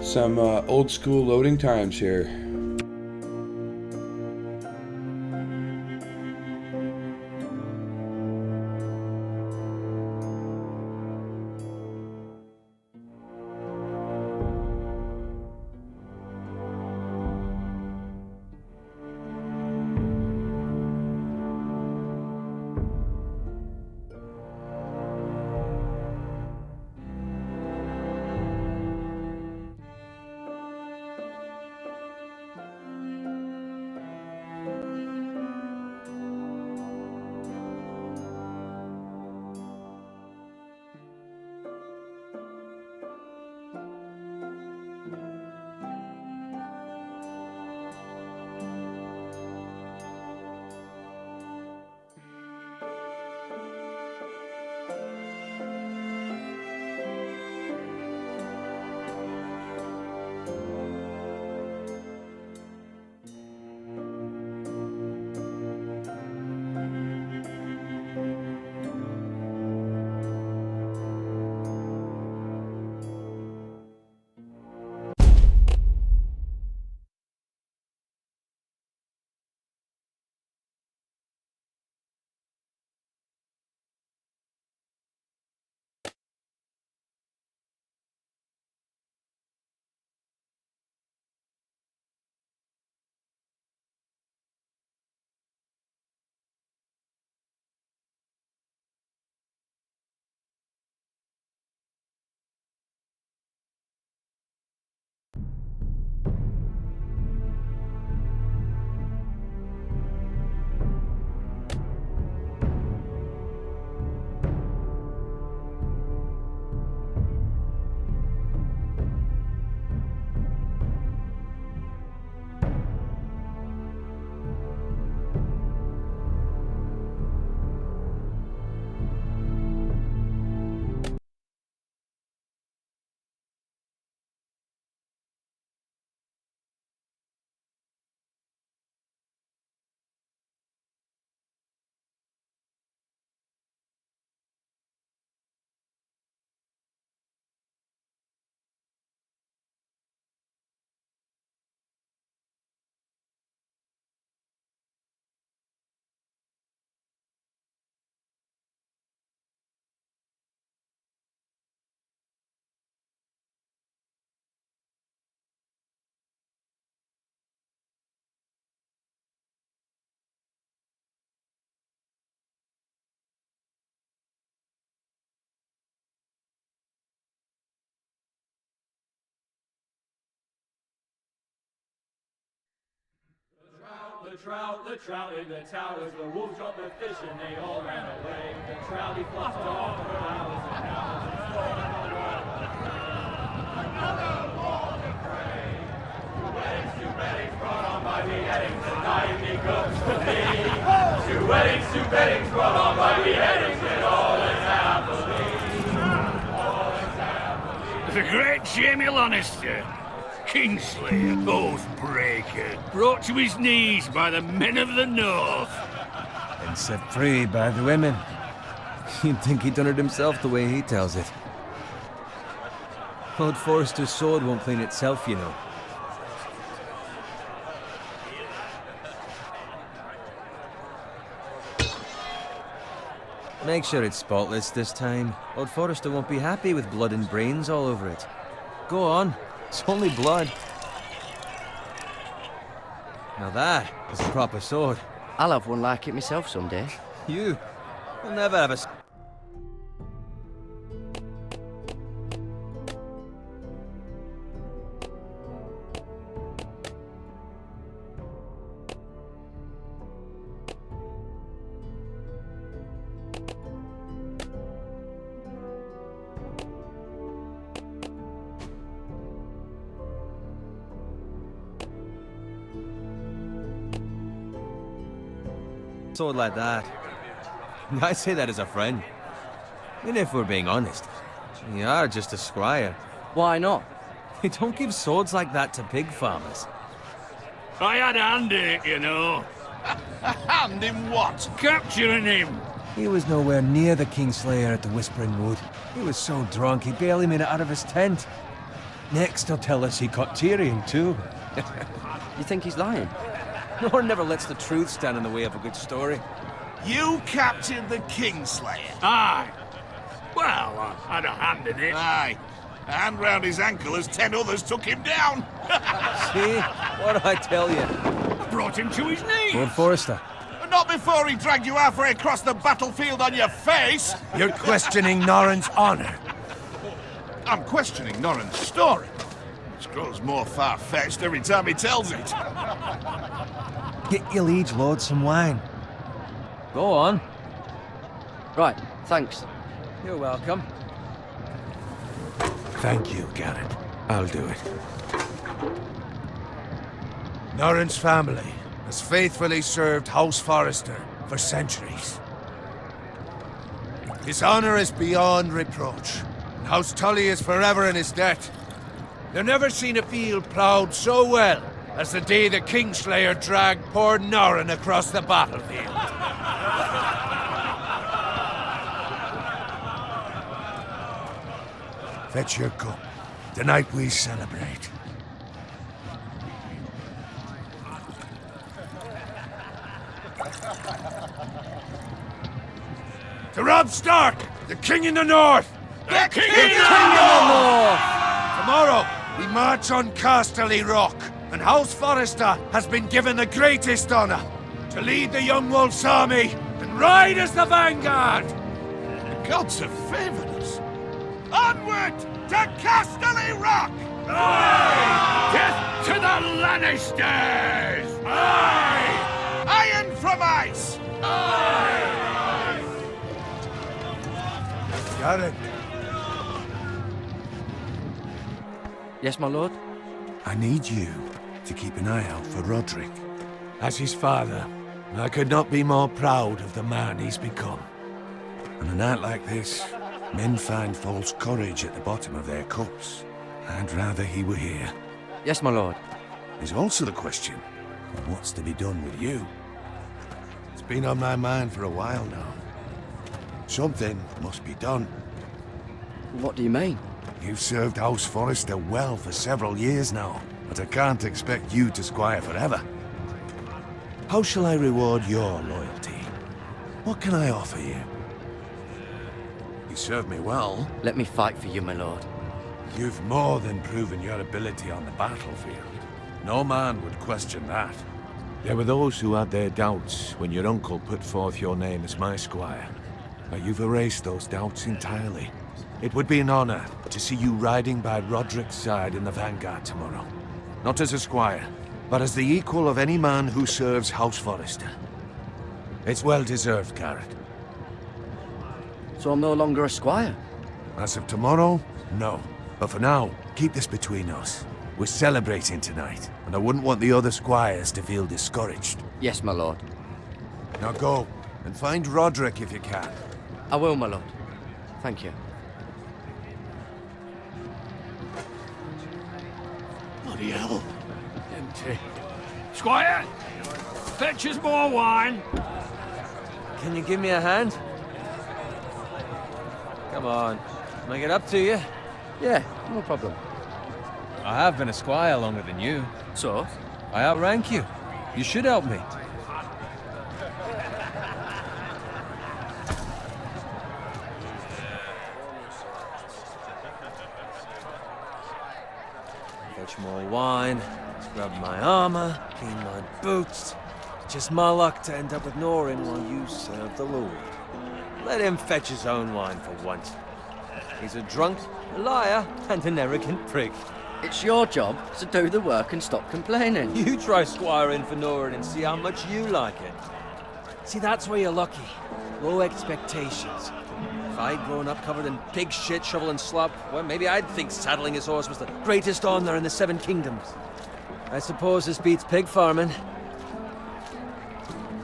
Some old school loading times here. The trout in the towers, the wolves dropped the fish and they all ran away. The trout he flopped off for hours and hours and another war to pray. Two weddings brought on by beheadings, and dying me cooks for me. Two weddings brought on by beheadings, and all is happily. The great Jamie Lannister, Kingslayer, Oathbreaker, brought to his knees by the men of the North. And set free by the women. You'd think he'd done it himself the way he tells it. Lord Forrester's sword won't clean itself, you know. Make sure it's spotless this time. Lord Forrester won't be happy with blood and brains all over it. Go on. It's only blood. Now that is a proper sword. I'll have one like it myself someday. You'll never have a... sword like that. I say that as a friend. And if we're being honest, you are just a squire. Why not? You don't give swords like that to pig farmers. I had a hand in it, you know. A hand in what? Capturing him. He was nowhere near the Kingslayer at the Whispering Wood. He was so drunk he barely made it out of his tent. Next, he'll tell us he caught Tyrion, too. You think he's lying? Nor never lets the truth stand in the way of a good story. You captured the Kingslayer. Aye. Well, I had a hand in it. Aye. A hand round his ankle as 10 others took him down. See? What did I tell you? I brought him to his knees. Lord Forrester. Not before he dragged you halfway across the battlefield on your face. You're questioning Norrin's honor. I'm questioning Norrin's story, which grows more far-fetched every time he tells it. Get your liege lord some wine. Go on. Right, thanks. You're welcome. Thank you, Garrett. I'll do it. Norrin's family has faithfully served House Forrester for centuries. His honor is beyond reproach, and House Tully is forever in his debt. They've never seen a field ploughed so well as the day the Kingslayer dragged poor Norrin across the battlefield. Fetch your cup. Tonight we celebrate. To Robb Stark, the King in the North! The King Tomorrow, we march on Casterly Rock, and House Forrester has been given the greatest honor to lead the Young Wolf's army and ride as the vanguard! The gods have favored us. Onward to Casterly Rock! Death to the Lannisters! Aye! Iron from ice! Garrett, Yes, my lord? I need you to keep an eye out for Roderick. As his father, I could not be more proud of the man he's become. On a night like this, men find false courage at the bottom of their cups. I'd rather he were here. Yes, my lord. There's also the question of what's to be done with you. It's been on my mind for a while now. Something must be done. What do you mean? You've served House Forrester well for several years now, but I can't expect you to squire forever. How shall I reward your loyalty? What can I offer you? You served me well. Let me fight for you, my lord. You've more than proven your ability on the battlefield. No man would question that. There were those who had their doubts when your uncle put forth your name as my squire. But you've erased those doubts entirely. It would be an honor to see you riding by Roderick's side in the vanguard tomorrow. Not as a squire, but as the equal of any man who serves House Forrester. It's well deserved, Garrett. So I'm no longer a squire? As of tomorrow, no. But for now, keep this between us. We're celebrating tonight, and I wouldn't want the other squires to feel discouraged. Yes, my lord. Now go, and find Roderick if you can. I will, my lord. Thank you. Bloody hell. Empty. Squire, fetch us more wine. Can you give me a hand? Come on. Can I get up to you? Yeah, no problem. I have been a squire longer than you. So? I outrank you. You should help me. Fetch more wine, scrub my armor, clean my boots. Just my luck to end up with Norrin while you serve the Lord. Let him fetch his own wine for once. He's a drunk, a liar, and an arrogant prick. It's your job to do the work and stop complaining. You try squiring for Norrin and see how much you like it. See, that's where you're lucky. Low expectations. If I'd grown up covered in pig shit, shovel and slop, well, maybe I'd think saddling his horse was the greatest honor in the Seven Kingdoms. I suppose this beats pig farming.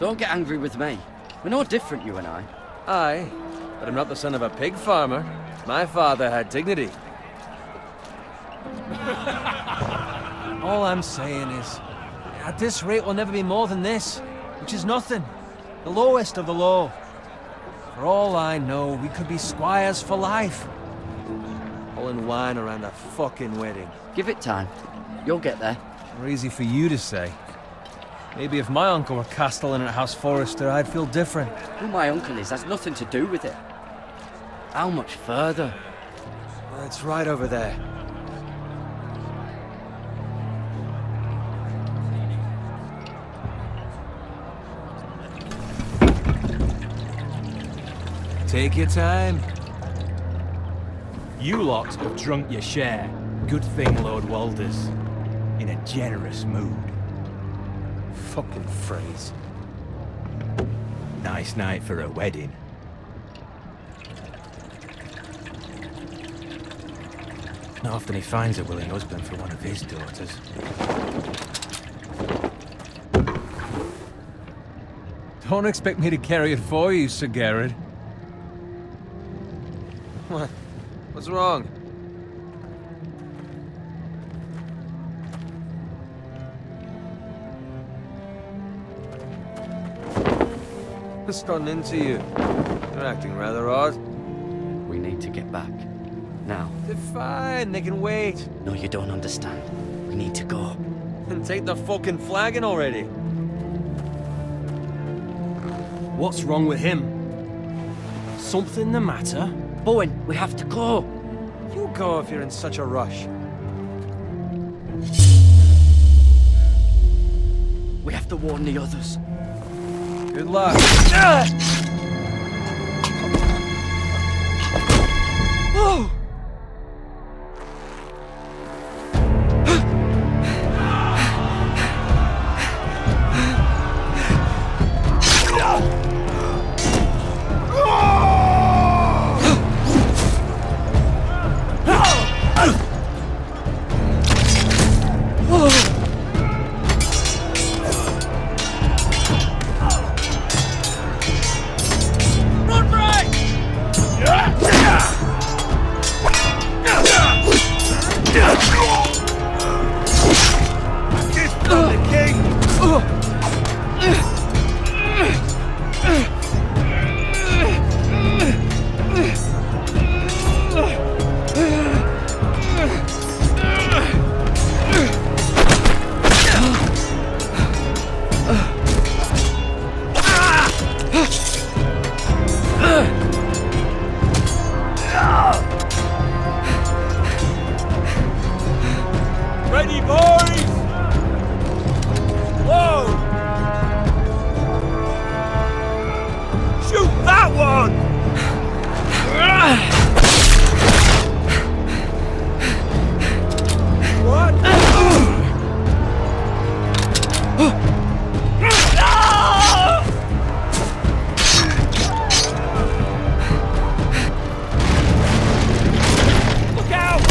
Don't get angry with me. We're no different, you and I. Aye, but I'm not the son of a pig farmer. My father had dignity. All I'm saying is, at this rate we'll never be more than this, which is nothing. The lowest of the low. For all I know, we could be squires for life. All and wine around a fucking wedding. Give it time. You'll get there. Or easy for you to say. Maybe if my uncle were castellan at House Forrester, I'd feel different. Who my uncle is has nothing to do with it. How much further? It's right over there. Take your time. You lot have drunk your share. Good thing Lord Walder's in a generous mood. Fucking phrase. Nice night for a wedding. Not often he finds a willing husband for one of his daughters. Don't expect me to carry it for you, Sir Garrett. What? What's wrong? What's gotten into you? You're acting rather odd. We need to get back. Now. They're fine, they can wait. No, you don't understand. We need to go. And take the fucking flagon already. What's wrong with him? Something the matter? Bowen, we have to go. You go if you're in such a rush. We have to warn the others. Good luck. Oh! Ready, boys! Whoa! Shoot that one! What? Look out!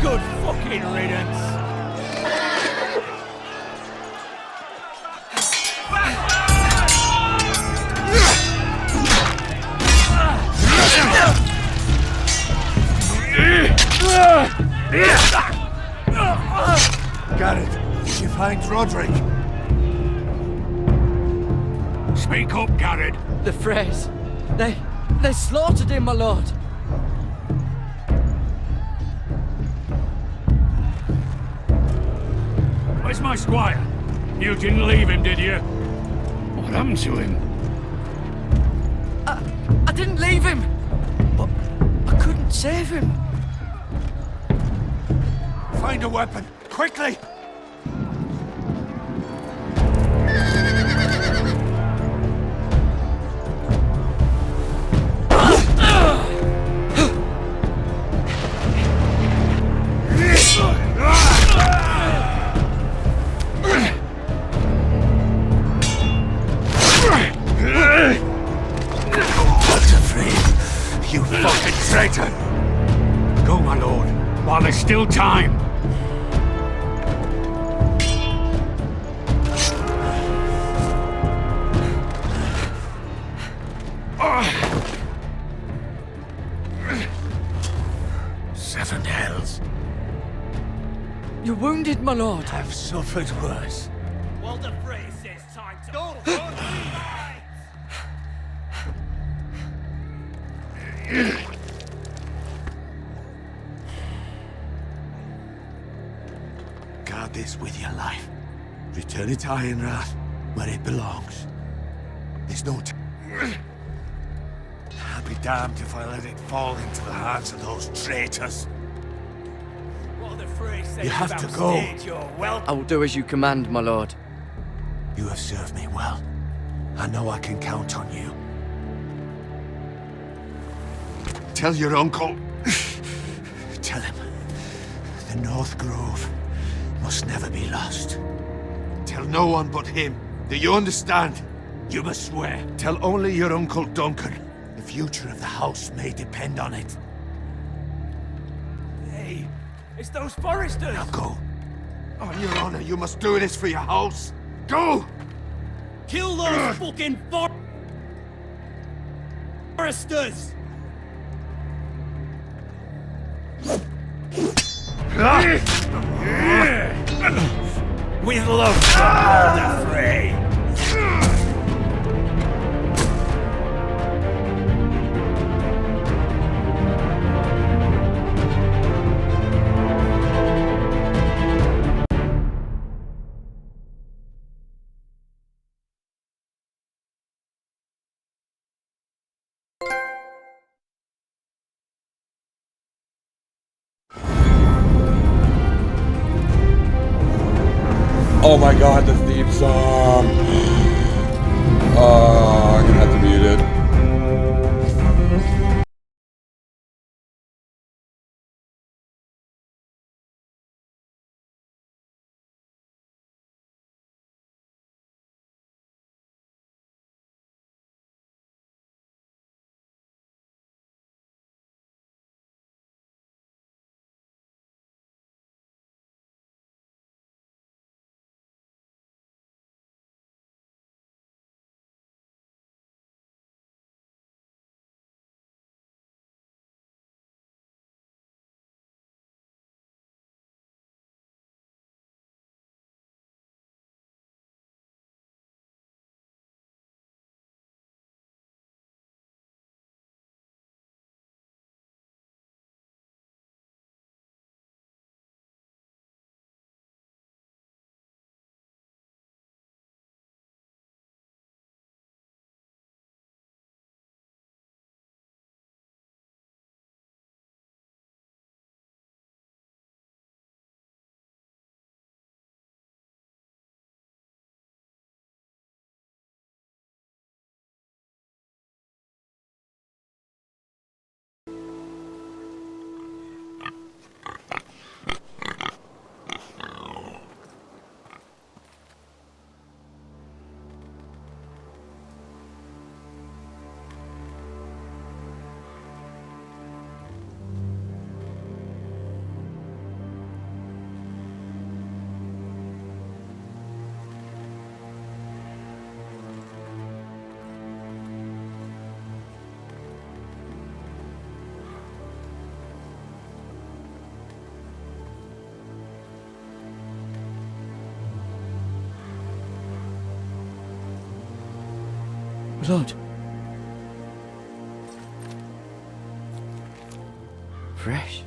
Good fucking riddance! Garrett, did you find Roderick? Speak up, Garrett. The Freys. They slaughtered him, my lord. Where's my squire? You didn't leave him, did you? What happened to him? I didn't leave him, but I couldn't save him. Find a weapon, quickly! You fucking traitor! Go, my lord, while there's still time. Seven hells. You're wounded, my lord. I've suffered worse. Walder Frey says time to... Go! Guard this with your life. Return it to Ironrath, where it belongs. There's no time. I'll be damned if I let it fall into the hands of those traitors. Walder Frey says You have to go. You're welcome. I will do as you command, my lord. You have served me well. I know I can count on you. Tell your uncle. Tell him. The North Grove must never be lost. Tell no one but him. Do you understand? You must swear. Tell only your Uncle Duncan. The future of the house may depend on it. Hey, it's those foresters! Now go. On your honor, you must do this for your house. Go! Kill those fucking foresters! With love from Walder Frey! Oh my god, the theme song! Oh, I'm gonna have to mute it. Lord. Fresh.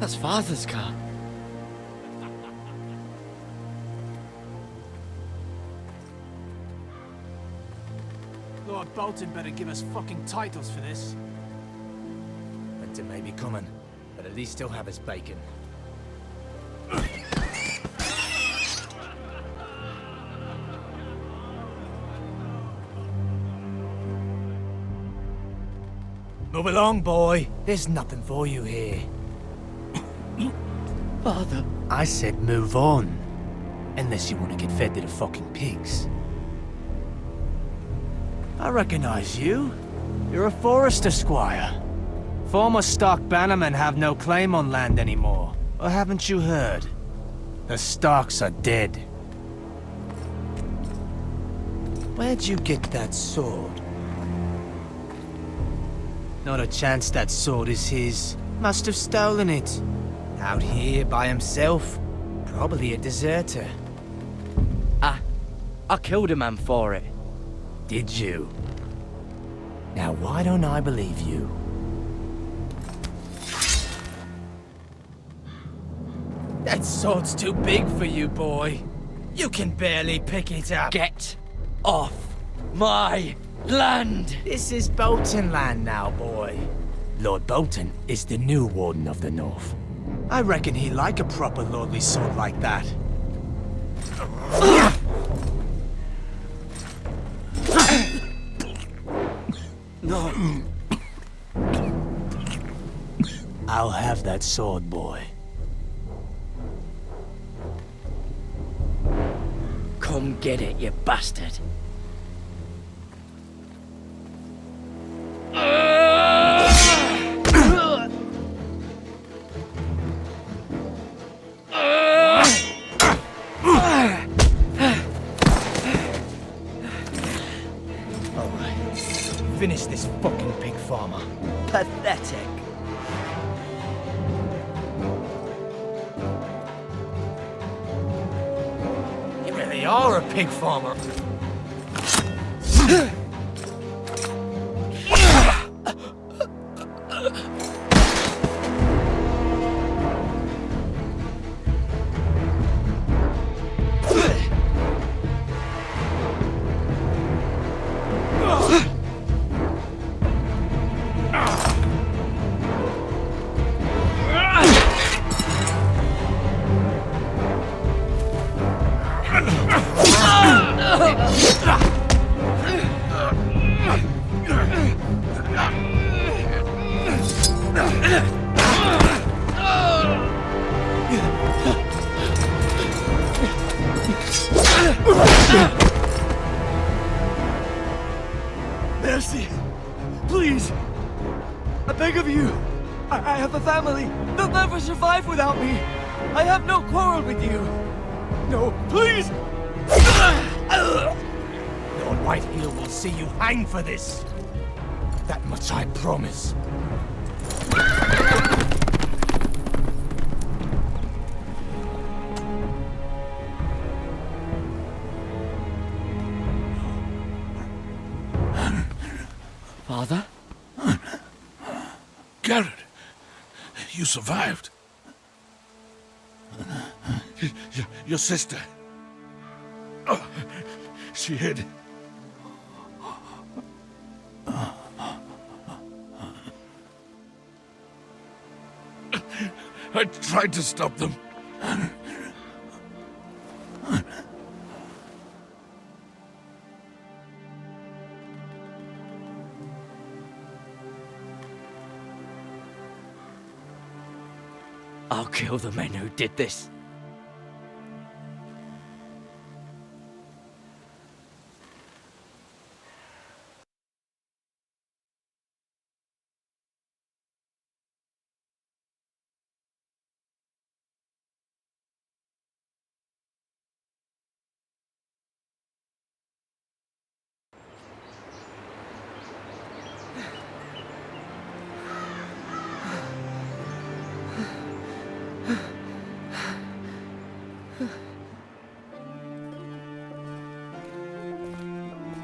That's Father's car. Lord Bolton better give us fucking titles for this. Winter may be coming, but at least he'll have his bacon. Move along, boy. There's nothing for you here. Father. I said move on. Unless you want to get fed to the fucking pigs. I recognize you. You're a Forrester squire. Former Stark bannermen have no claim on land anymore. Or haven't you heard? The Starks are dead. Where'd you get that sword? Not a chance that sword is his. Must have stolen it. Out here by himself. Probably a deserter. I killed a man for it. Did you? Now why don't I believe you? That sword's too big for you, boy. You can barely pick it up. Get off my land! This is Bolton land now, boy. Lord Bolton is the new Warden of the North. I reckon he'd like a proper lordly sword like that. No. I'll have that sword, boy. Come get it, you bastard. Finish this fucking pig farmer. Pathetic. You really are a pig farmer. Mercy! Please! I beg of you! I have a family! They'll never survive without me! I have no quarrel with you! No, please! Lord Whitehill will see you hang for this! That much I promise. Father? Garrett, you survived. Your sister. Oh, she hid. I tried to stop them. I'll kill the men who did this.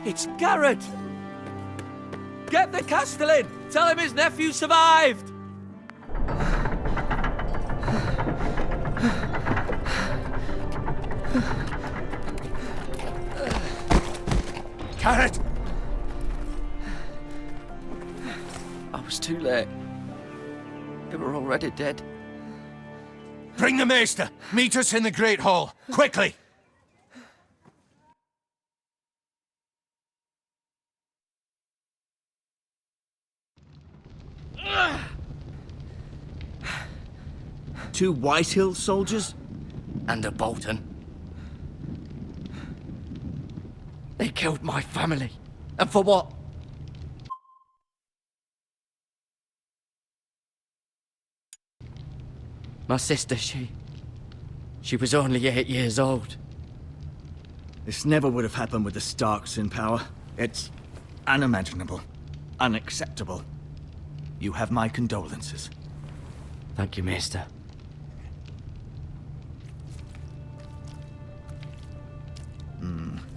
It's Garrett! Get the Castellan! Tell him his nephew survived! Carrot! I was too late. They were already dead. Bring the Maester! Meet us in the Great Hall, quickly! Two Whitehill soldiers? And a Bolton. They killed my family. And for what? My sister, she was only 8 years old. This never would have happened with the Starks in power. It's unimaginable. Unacceptable. You have my condolences. Thank you, Maester.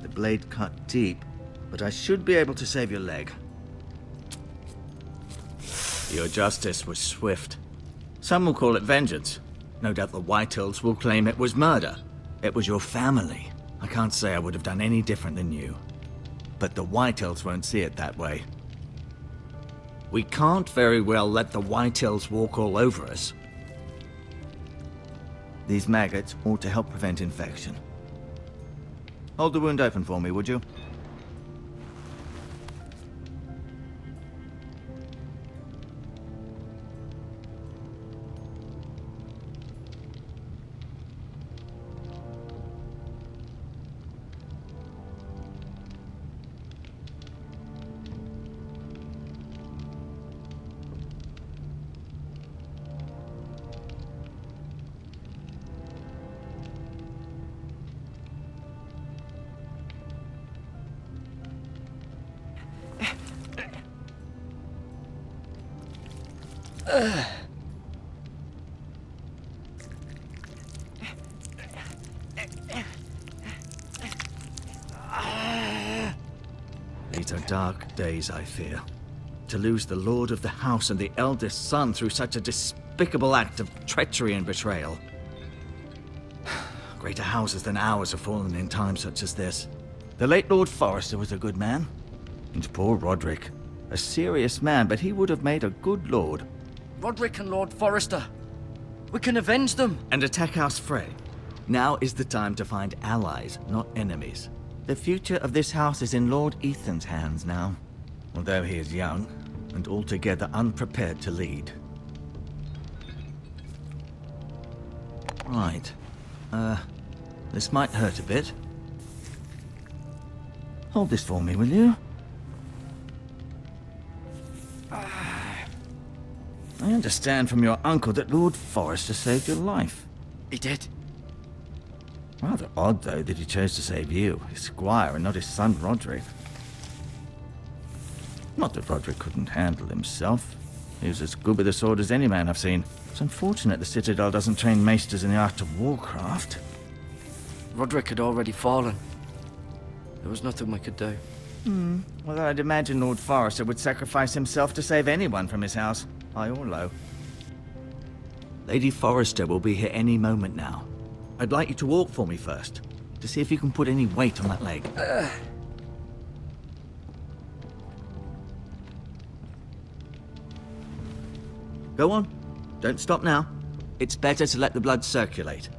The blade cut deep, but I should be able to save your leg. Your justice was swift. Some will call it vengeance. No doubt the Whitehills will claim it was murder. It was your family. I can't say I would have done any different than you. But the Whitehills won't see it that way. We can't very well let the Whitehills walk all over us. These maggots ought to help prevent infection. Hold the wound open for me, would you? These are dark days, I fear. To lose the lord of the house and the eldest son through such a despicable act of treachery and betrayal. Greater houses than ours have fallen in times such as this. The late Lord Forrester was a good man. And poor Roderick. A serious man, but he would have made a good lord. Roderick and Lord Forrester. We can avenge them. And attack House Frey. Now is the time to find allies, not enemies. The future of this house is in Lord Ethan's hands now. Although he is young, and altogether unprepared to lead. Right. This might hurt a bit. Hold this for me, will you? I understand from your uncle that Lord Forrester saved your life. He did. Rather odd, though, that he chose to save you, his squire, and not his son Roderick. Not that Roderick couldn't handle himself. He was as good with a sword as any man I've seen. It's unfortunate the Citadel doesn't train maesters in the art of warcraft. Roderick had already fallen. There was nothing we could do. Well, I'd imagine Lord Forrester would sacrifice himself to save anyone from his house, high or low. Lady Forrester will be here any moment now. I'd like you to walk for me first, to see if you can put any weight on that leg. Go on. Don't stop now. It's better to let the blood circulate.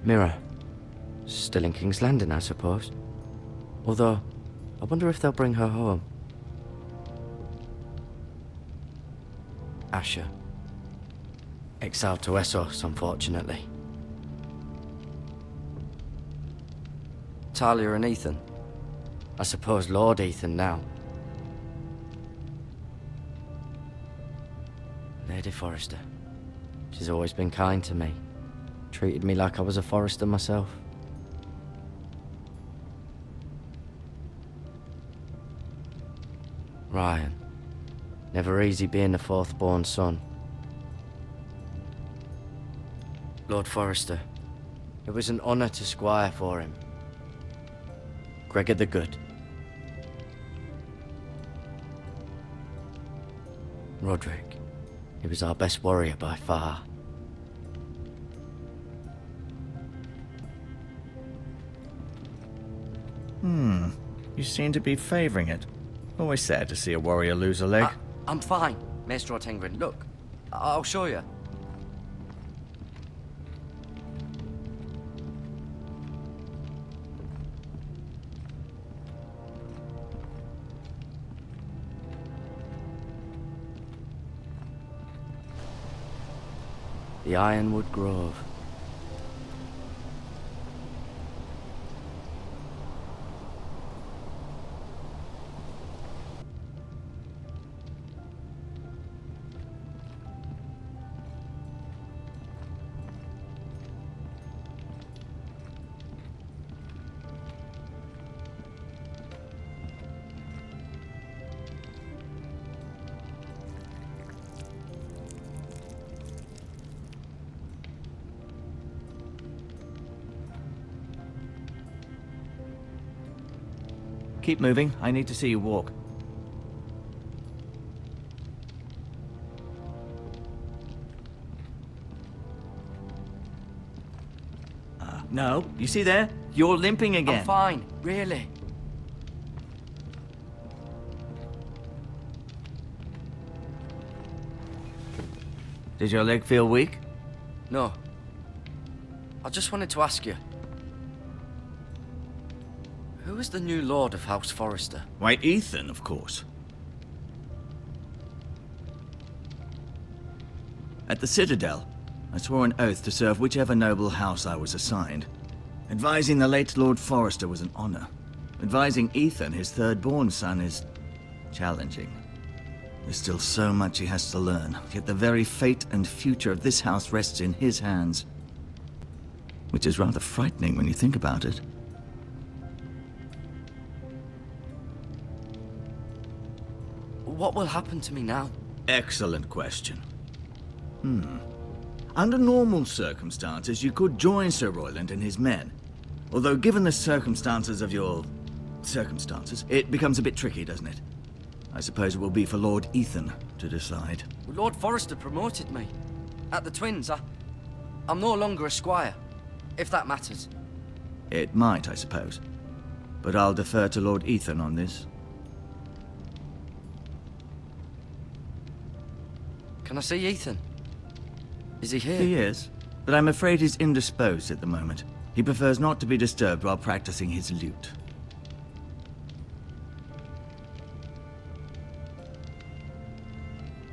Mira. Still in King's Landing, I suppose. Although, I wonder if they'll bring her home. Asher. Exiled to Essos, unfortunately. Talia and Ethan. I suppose Lord Ethan now. Lady Forrester. She's always been kind to me. Treated me like I was a Forrester myself. Ryan. Never easy being the fourth-born son. Lord Forrester. It was an honor to squire for him. Gregor the Good. Roderick. He was our best warrior by far. You seem to be favoring it. Always sad to see a warrior lose a leg. I'm fine, Maester Ortengrin. Look, I'll show you. The Ironwood Grove. Keep moving. I need to see you walk. No, you see there? You're limping again. I'm fine, really. Did your leg feel weak? No. I just wanted to ask you. Who is the new Lord of House Forrester? Why, Ethan, of course. At the Citadel, I swore an oath to serve whichever noble house I was assigned. Advising the late Lord Forrester was an honor. Advising Ethan, his third-born son, is challenging. There's still so much he has to learn, yet the very fate and future of this house rests in his hands. Which is rather frightening when you think about it. What will happen to me now? Excellent question. Under normal circumstances, you could join Sir Royland and his men. Although given the circumstances of your... circumstances, it becomes a bit tricky, doesn't it? I suppose it will be for Lord Ethan to decide. Lord Forrester promoted me. At the Twins, I'm no longer a squire, if that matters. It might, I suppose. But I'll defer to Lord Ethan on this. Can I see Ethan? Is he here? He is, but I'm afraid he's indisposed at the moment. He prefers not to be disturbed while practicing his lute.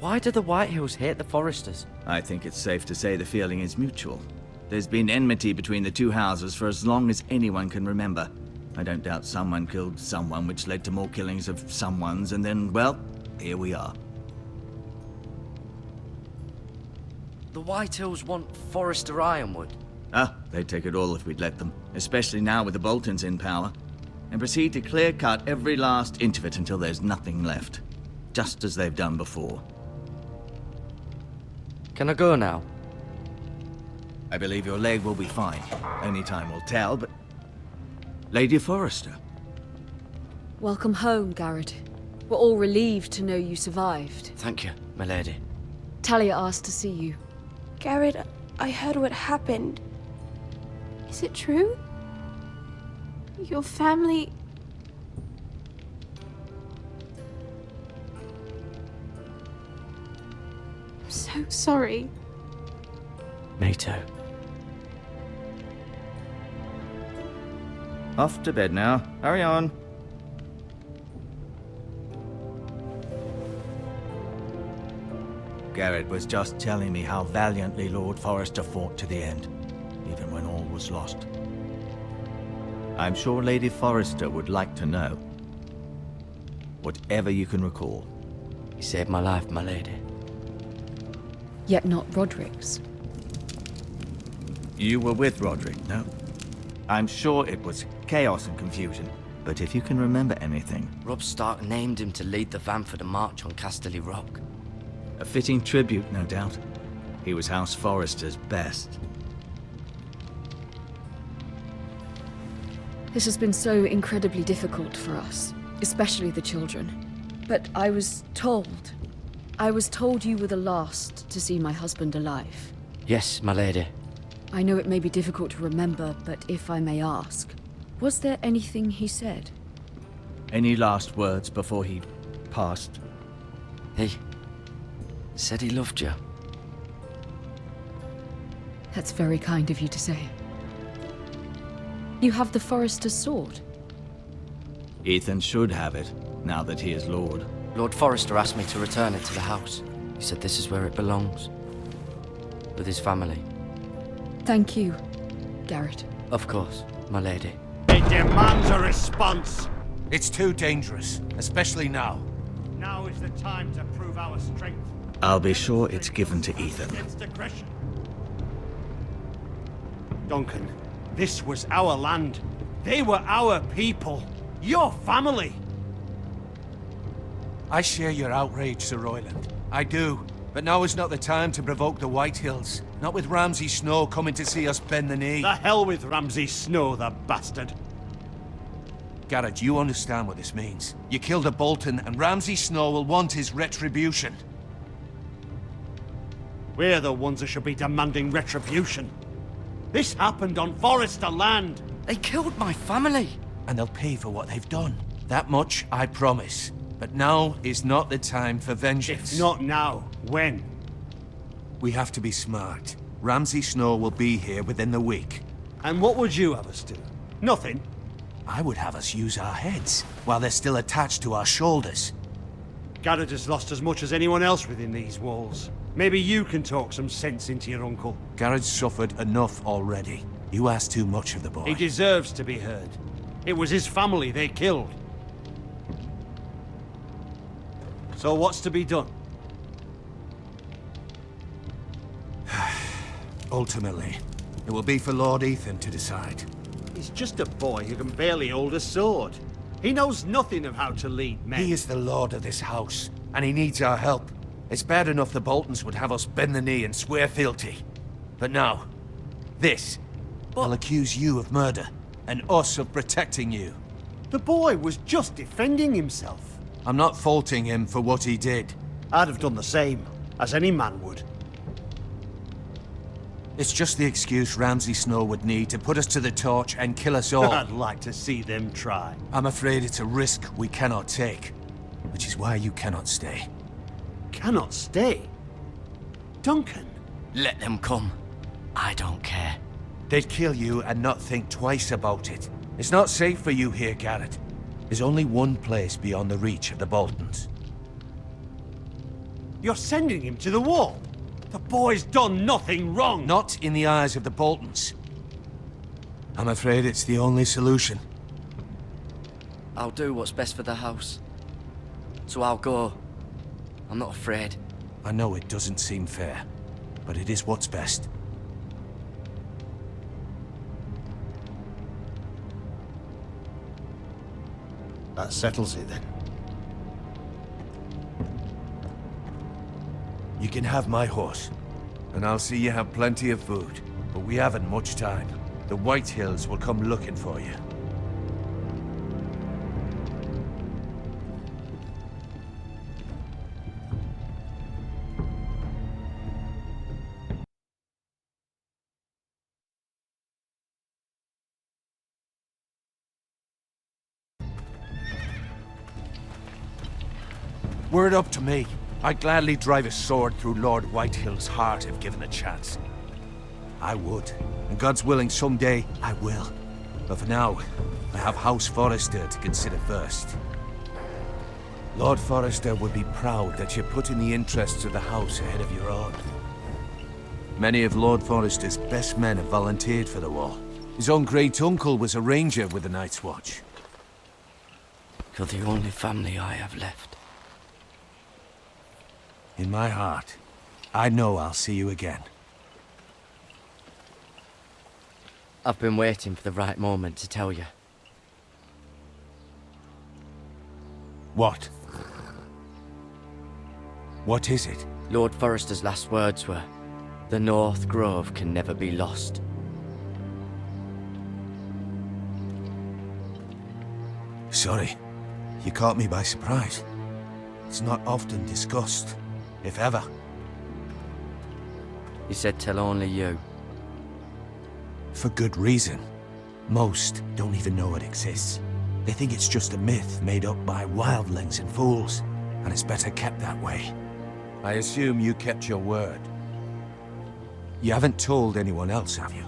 Why do the Whitehills hate the Forresters? I think it's safe to say the feeling is mutual. There's been enmity between the two houses for as long as anyone can remember. I don't doubt someone killed someone, which led to more killings of someones, and then, well, here we are. The Whitehills want Forrester Ironwood. They'd take it all if we'd let them, especially now with the Boltons in power, and proceed to clear-cut every last inch of it until there's nothing left, just as they've done before. Can I go now? I believe your leg will be fine. Only time will tell, but... Lady Forrester. Welcome home, Garrett. We're all relieved to know you survived. Thank you, my lady. Talia asked to see you. Garrett, I heard what happened. Is it true? Your family... I'm so sorry. Me too. Off to bed now. Hurry on. Garrett was just telling me how valiantly Lord Forrester fought to the end, even when all was lost. I'm sure Lady Forrester would like to know. Whatever you can recall. You saved my life, my lady. Yet not Roderick's. You were with Roderick, no? I'm sure it was chaos and confusion, but if you can remember anything... Robb Stark named him to lead the van for the march on Casterly Rock. A fitting tribute, no doubt. He was House Forrester's best. This has been so incredibly difficult for us, especially the children. But I was told you were the last to see my husband alive. Yes, my lady. I know it may be difficult to remember, but if I may ask, was there anything he said? Any last words before he passed? He said he loved you. That's very kind of you to say. You have the Forrester's sword. Ethan should have it, now that he is Lord. Lord Forrester asked me to return it to the house. He said this is where it belongs. With his family. Thank you, Garrett. Of course, my lady. It demands a response. It's too dangerous, especially now. Now is the time to prove our strength. I'll be sure it's given to Ethan. Against aggression. Duncan, this was our land. They were our people. Your family. I share your outrage, Sir Royland. I do. But now is not the time to provoke the Whitehills. Not with Ramsay Snow coming to see us bend the knee. The hell with Ramsay Snow, the bastard. Garrett, you understand what this means. You killed a Bolton, and Ramsay Snow will want his retribution. We're the ones that should be demanding retribution. This happened on Forrester land. They killed my family. And they'll pay for what they've done. That much, I promise. But now is not the time for vengeance. If not now, when? We have to be smart. Ramsay Snow will be here within the week. And what would you have us do? Nothing. I would have us use our heads, while they're still attached to our shoulders. Garrett has lost as much as anyone else within these walls. Maybe you can talk some sense into your uncle. Garrett's suffered enough already. You ask too much of the boy. He deserves to be heard. It was his family they killed. So what's to be done? Ultimately, it will be for Lord Ethan to decide. He's just a boy who can barely hold a sword. He knows nothing of how to lead men. He is the lord of this house, and he needs our help. It's bad enough the Boltons would have us bend the knee and swear fealty. But now, this. They'll accuse you of murder, and us of protecting you. The boy was just defending himself. I'm not faulting him for what he did. I'd have done the same, as any man would. It's just the excuse Ramsay Snow would need to put us to the torch and kill us all. I'd like to see them try. I'm afraid it's a risk we cannot take, which is why you cannot stay. Cannot stay? Duncan? Let them come. I don't care. They'd kill you and not think twice about it. It's not safe for you here, Garrett. There's only one place beyond the reach of the Boltons. You're sending him to the wall? The boy's done nothing wrong! Not in the eyes of the Boltons. I'm afraid it's the only solution. I'll do what's best for the house. So I'll go. I'm not afraid. I know it doesn't seem fair, but it is what's best. That settles it then. You can have my horse, and I'll see you have plenty of food, but we haven't much time. The Whitehills will come looking for you. Were it up to me, I'd gladly drive a sword through Lord Whitehill's heart if given the chance. I would, and God's willing someday I will. But for now, I have House Forrester to consider first. Lord Forrester would be proud that you're putting the interests of the house ahead of your own. Many of Lord Forrester's best men have volunteered for the war. His own great-uncle was a ranger with the Night's Watch. You're the only family I have left. In my heart, I know I'll see you again. I've been waiting for the right moment to tell you. What? What is it? Lord Forrester's last words were, "The North Grove can never be lost." Sorry. You caught me by surprise. It's not often discussed, if ever. He said tell only you. For good reason. Most don't even know it exists. They think it's just a myth made up by wildlings and fools, and it's better kept that way. I assume you kept your word. You haven't told anyone else, have you?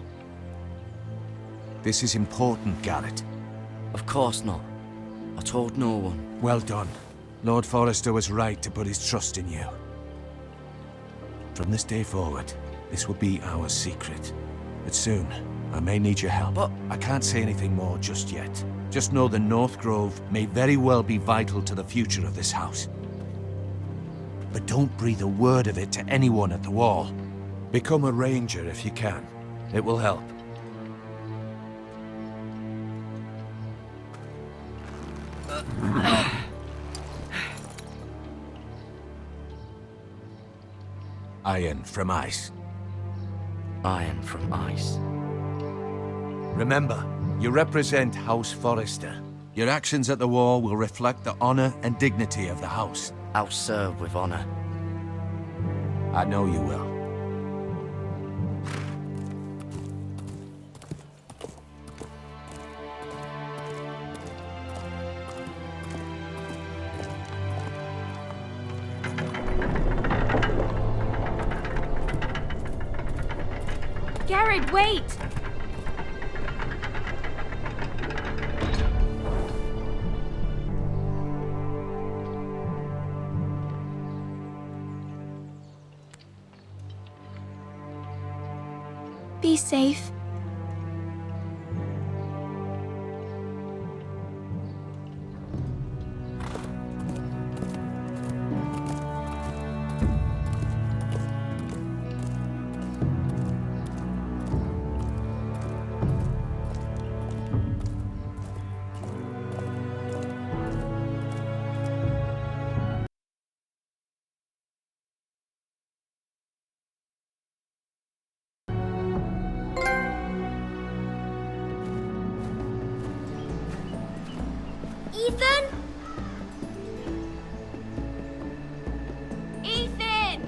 This is important, Garrett. Of course not. I told no one. Well done. Lord Forrester was right to put his trust in you. From this day forward, this will be our secret. But soon, I may need your help. But I can't say anything more just yet. Just know the North Grove may very well be vital to the future of this house. But don't breathe a word of it to anyone at the Wall. Become a ranger if you can. It will help. Iron from ice. Iron from ice. Remember, you represent House Forrester. Your actions at the Wall will reflect the honor and dignity of the house. I'll serve with honor. I know you will. Garrett, wait! Be safe. Ethan? Ethan!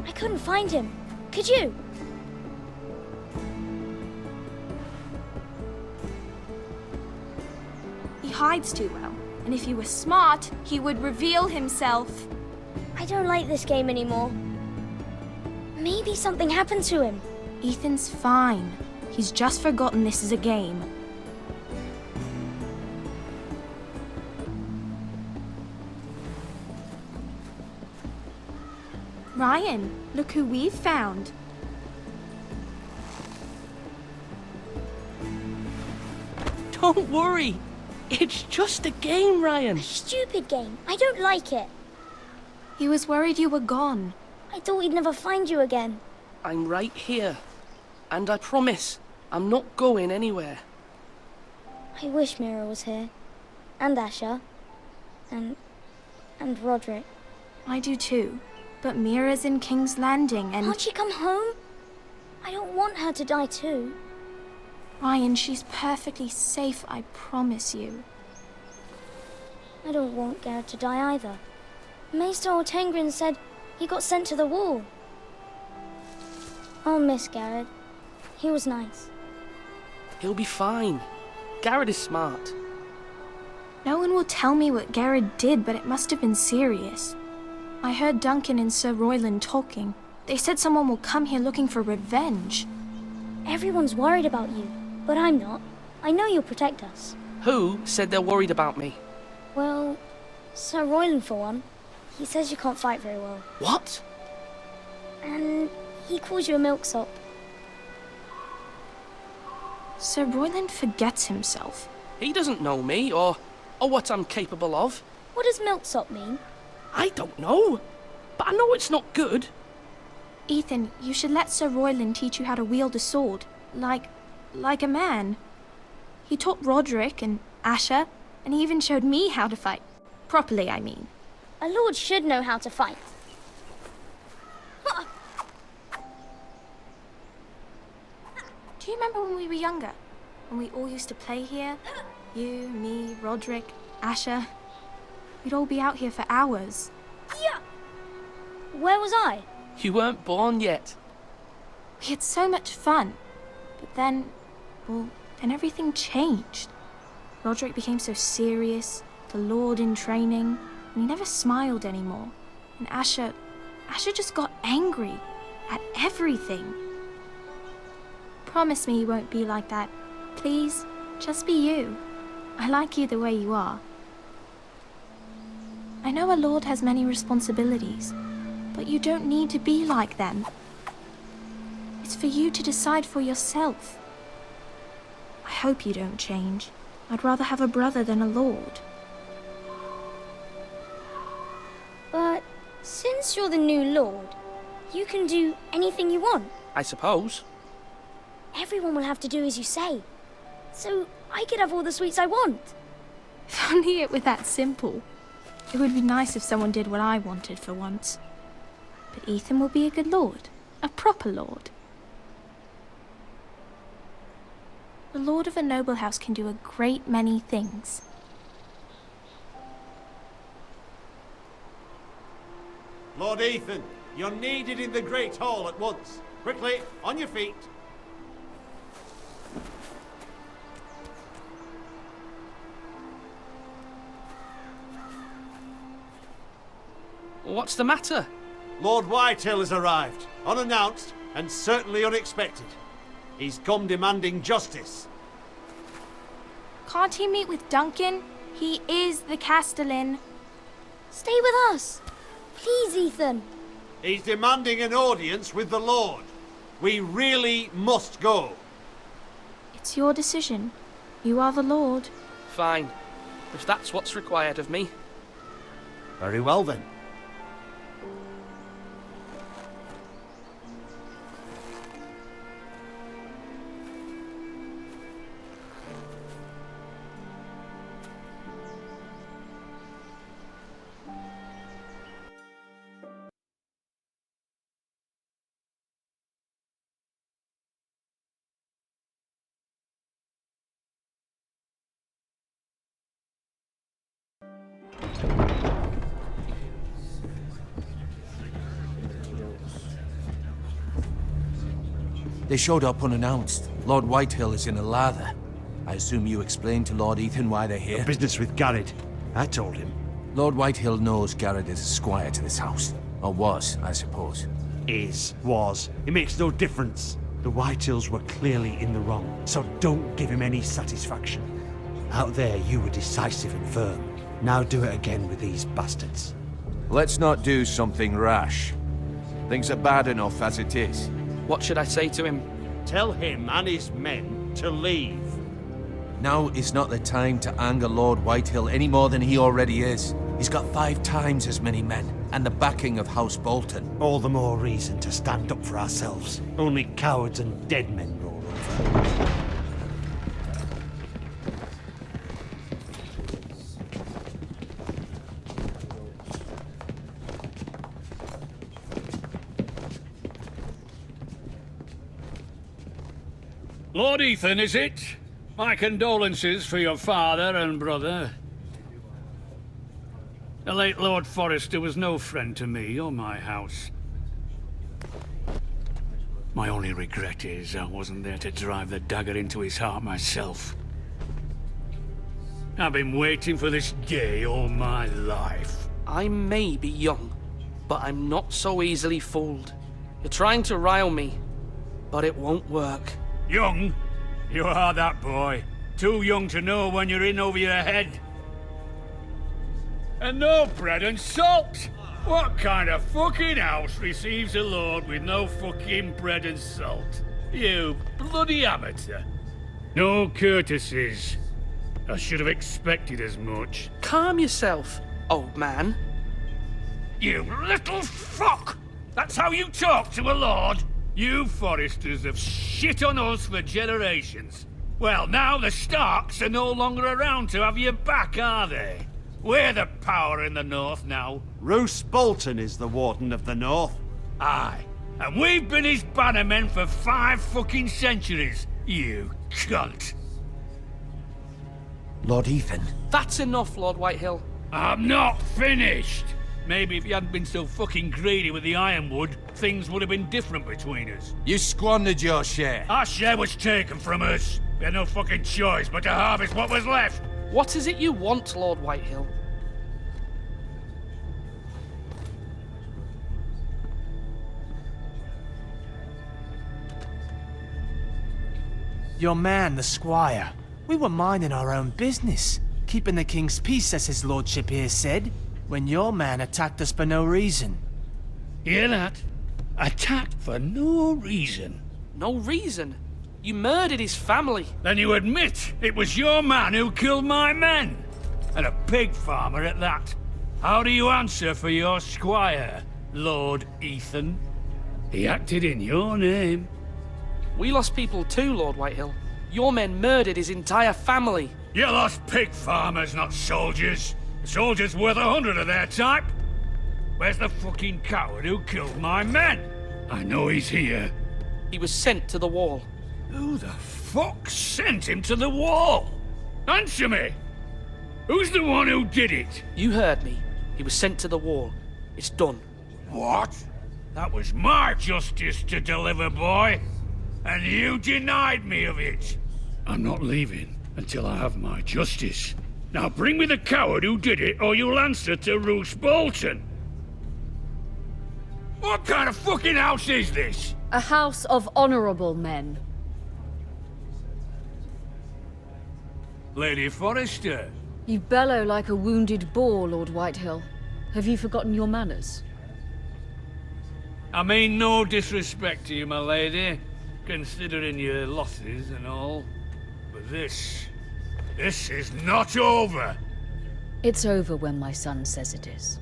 I couldn't find him. Could you? He hides too well, and if he was smart, he would reveal himself. I don't like this game anymore. Maybe something happened to him. Ethan's fine. He's just forgotten this is a game. Ryan, look who we've found. Don't worry. It's just a game, Ryan. A stupid game. I don't like it. He was worried you were gone. I thought we'd never find you again. I'm right here. And I promise, I'm not going anywhere. I wish Mira was here. And Asher. And Roderick. I do too. But Mira's in King's Landing and... Can't she come home? I don't want her to die too. Ryan, she's perfectly safe, I promise you. I don't want Garrett to die either. Maester Ortengrin said he got sent to the Wall. I'll miss Garrett. He was nice. He'll be fine. Garrett is smart. No one will tell me what Garrett did, but it must have been serious. I heard Duncan and Sir Royland talking. They said someone will come here looking for revenge. Everyone's worried about you, but I'm not. I know you'll protect us. Who said they're worried about me? Well, Sir Royland for one. He says you can't fight very well. What? And he calls you a milksop. Sir Royland forgets himself. He doesn't know me, or what I'm capable of. What does milksop mean? I don't know, but I know it's not good. Ethan, you should let Sir Royland teach you how to wield a sword, like a man. He taught Roderick and Asher, and he even showed me how to fight. Properly, I mean. A lord should know how to fight. Do you remember when we were younger? When we all used to play here? You, me, Roderick, Asher. We'd all be out here for hours. Yeah. Where was I? You weren't born yet. We had so much fun. But then, well, then everything changed. Roderick became so serious, the Lord in training, and he never smiled anymore. And Asher just got angry at everything. Promise me you won't be like that. Please, just be you. I like you the way you are. I know a lord has many responsibilities, but you don't need to be like them. It's for you to decide for yourself. I hope you don't change. I'd rather have a brother than a lord. But since you're the new lord, you can do anything you want. I suppose. Everyone will have to do as you say. So I could have all the sweets I want. If only it were that simple. It would be nice if someone did what I wanted for once. But Ethan will be a good lord. A proper lord. The lord of a noble house can do a great many things. Lord Ethan, you're needed in the Great Hall at once. Quickly, on your feet. What's the matter? Lord Whitehill has arrived, unannounced and certainly unexpected. He's come demanding justice. Can't he meet with Duncan? He is the Castellan. Stay with us. Please, Ethan. He's demanding an audience with the Lord. We really must go. It's your decision. You are the Lord. Fine, if that's what's required of me. Very well then. They showed up unannounced. Lord Whitehill is in a lather. I assume you explained to Lord Ethan why they're here? A business with Garrett. I told him. Lord Whitehill knows Garrett is a squire to this house. Or was, I suppose. Was. It makes no difference. The Whitehills were clearly in the wrong, so don't give him any satisfaction. Out there, you were decisive and firm. Now do it again with these bastards. Let's not do something rash. Things are bad enough as it is. What should I say to him? Tell him and his men to leave. Now is not the time to anger Lord Whitehill any more than he already is. He's got 5 times as many men, and the backing of House Bolton. All the more reason to stand up for ourselves. Only cowards and dead men roll over. Lord Ethan, is it? My condolences for your father and brother. The late Lord Forrester was no friend to me or my house. My only regret is I wasn't there to drive the dagger into his heart myself. I've been waiting for this day all my life. I may be young, but I'm not so easily fooled. You're trying to rile me, but it won't work. Young? You are that boy. Too young to know when you're in over your head. And no bread and salt! What kind of fucking house receives a lord with no fucking bread and salt? You bloody amateur. No courtesies. I should have expected as much. Calm yourself, old man. You little fuck! That's how you talk to a lord? You Forresters have shit on us for generations. Well, now the Starks are no longer around to have your back, are they? We're the power in the north now. Roose Bolton is the Warden of the North. Aye. And we've been his bannermen for 5 fucking centuries, you cunt. Lord Ethan. That's enough, Lord Whitehill. I'm not finished. Maybe if you hadn't been so fucking greedy with the ironwood, things would have been different between us. You squandered your share. Our share was taken from us. We had no fucking choice but to harvest what was left. What is it you want, Lord Whitehill? Your man, the squire. We were minding our own business, keeping the king's peace, as his lordship here said, when your man attacked us for no reason. Hear that? Attacked for no reason. No reason? You murdered his family. Then you admit it was your man who killed my men. And a pig farmer at that. How do you answer for your squire, Lord Ethan? He acted in your name. We lost people too, Lord Whitehill. Your men murdered his entire family. You lost pig farmers, not soldiers. A soldier's worth 100 of their type. Where's the fucking coward who killed my men? I know he's here. He was sent to the wall. Who the fuck sent him to the wall? Answer me! Who's the one who did it? You heard me. He was sent to the wall. It's done. What? That was my justice to deliver, boy. And you denied me of it. I'm not leaving until I have my justice. Now bring me the coward who did it, or you'll answer to Roose Bolton. What kind of fucking house is this? A house of honorable men. Lady Forrester. You bellow like a wounded boar, Lord Whitehill. Have you forgotten your manners? I mean no disrespect to you, my lady, considering your losses and all. But this is not over. It's over when my son says it is.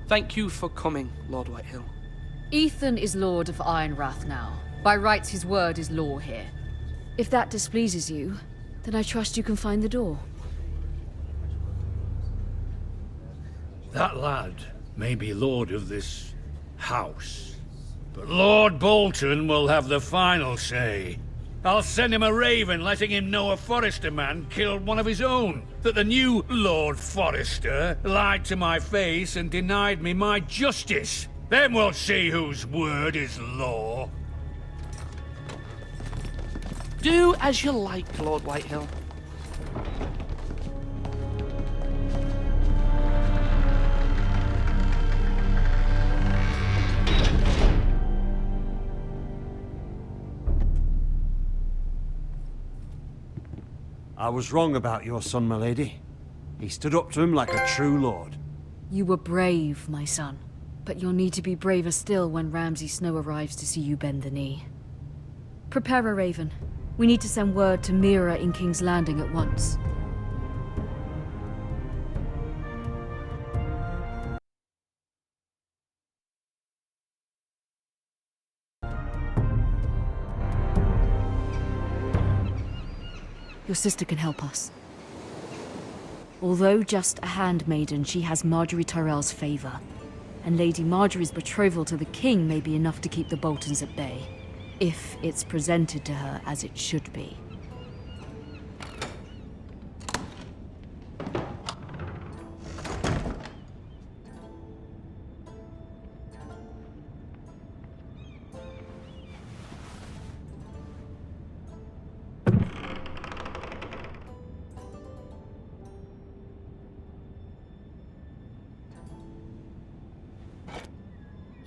Thank you for coming, Lord Whitehill. Ethan is Lord of Ironrath now. By rights, his word is law here. If that displeases you, then I trust you can find the door. That lad may be lord of this house, but Lord Bolton will have the final say. I'll send him a raven letting him know a Forrester man killed one of his own, that the new Lord Forrester lied to my face and denied me my justice. Then we'll see whose word is law. Do as you like, Lord Whitehill. I was wrong about your son, my lady. He stood up to him like a true lord. You were brave, my son. But you'll need to be braver still when Ramsay Snow arrives to see you bend the knee. Prepare a raven. We need to send word to Mira in King's Landing at once. Your sister can help us. Although just a handmaiden, she has Marjorie Tyrell's favor. And Lady Marjorie's betrothal to the king may be enough to keep the Boltons at bay. If it's presented to her as it should be.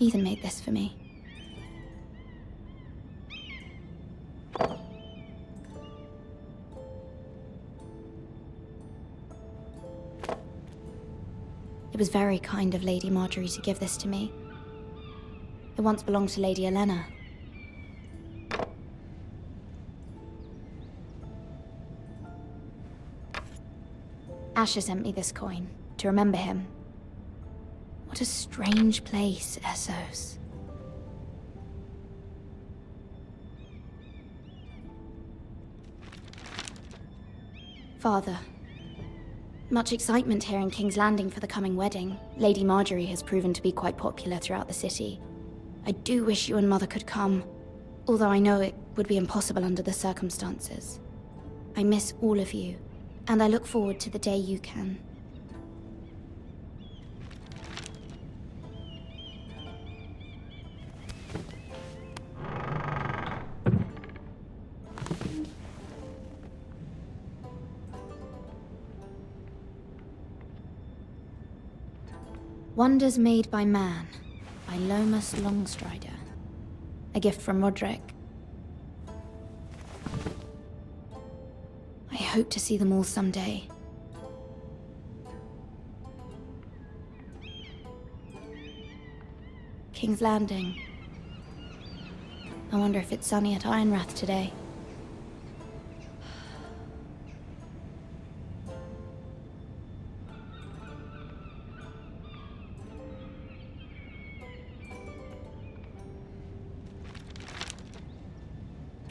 Ethan made this for me. It was very kind of Lady Marjorie to give this to me. It once belonged to Lady Olenna. Asher sent me this coin, to remember him. What a strange place, Essos. Father, much excitement here in King's Landing for the coming wedding. Lady Marjorie has proven to be quite popular throughout the city. I do wish you and Mother could come, although I know it would be impossible under the circumstances. I miss all of you, and I look forward to the day you can. Wonders Made by Man, by Lomas Longstrider. A gift from Roderick. I hope to see them all someday. King's Landing. I wonder if it's sunny at Ironrath today.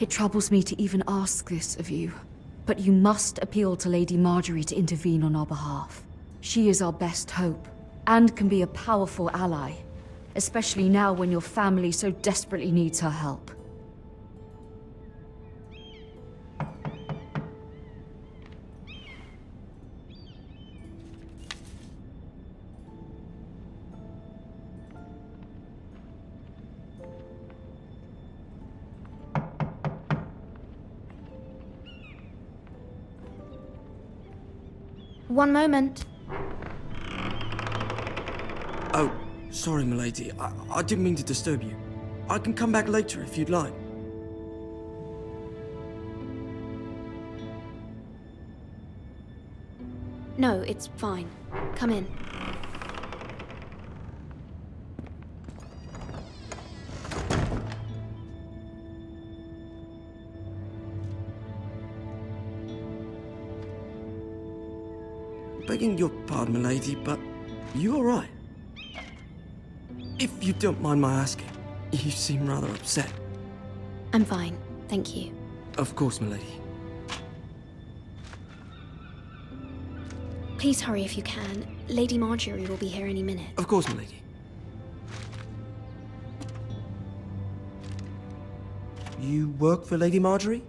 It troubles me to even ask this of you, but you must appeal to Lady Marjorie to intervene on our behalf. She is our best hope, and can be a powerful ally, especially now when your family so desperately needs her help. One moment. Oh, sorry, milady. I didn't mean to disturb you. I can come back later if you'd like. No, it's fine. Come in. Begging your pardon, milady, but you all right? If you don't mind my asking, you seem rather upset. I'm fine, thank you. Of course, milady. Please hurry if you can. Lady Marjorie will be here any minute. Of course, milady. You work for Lady Marjorie?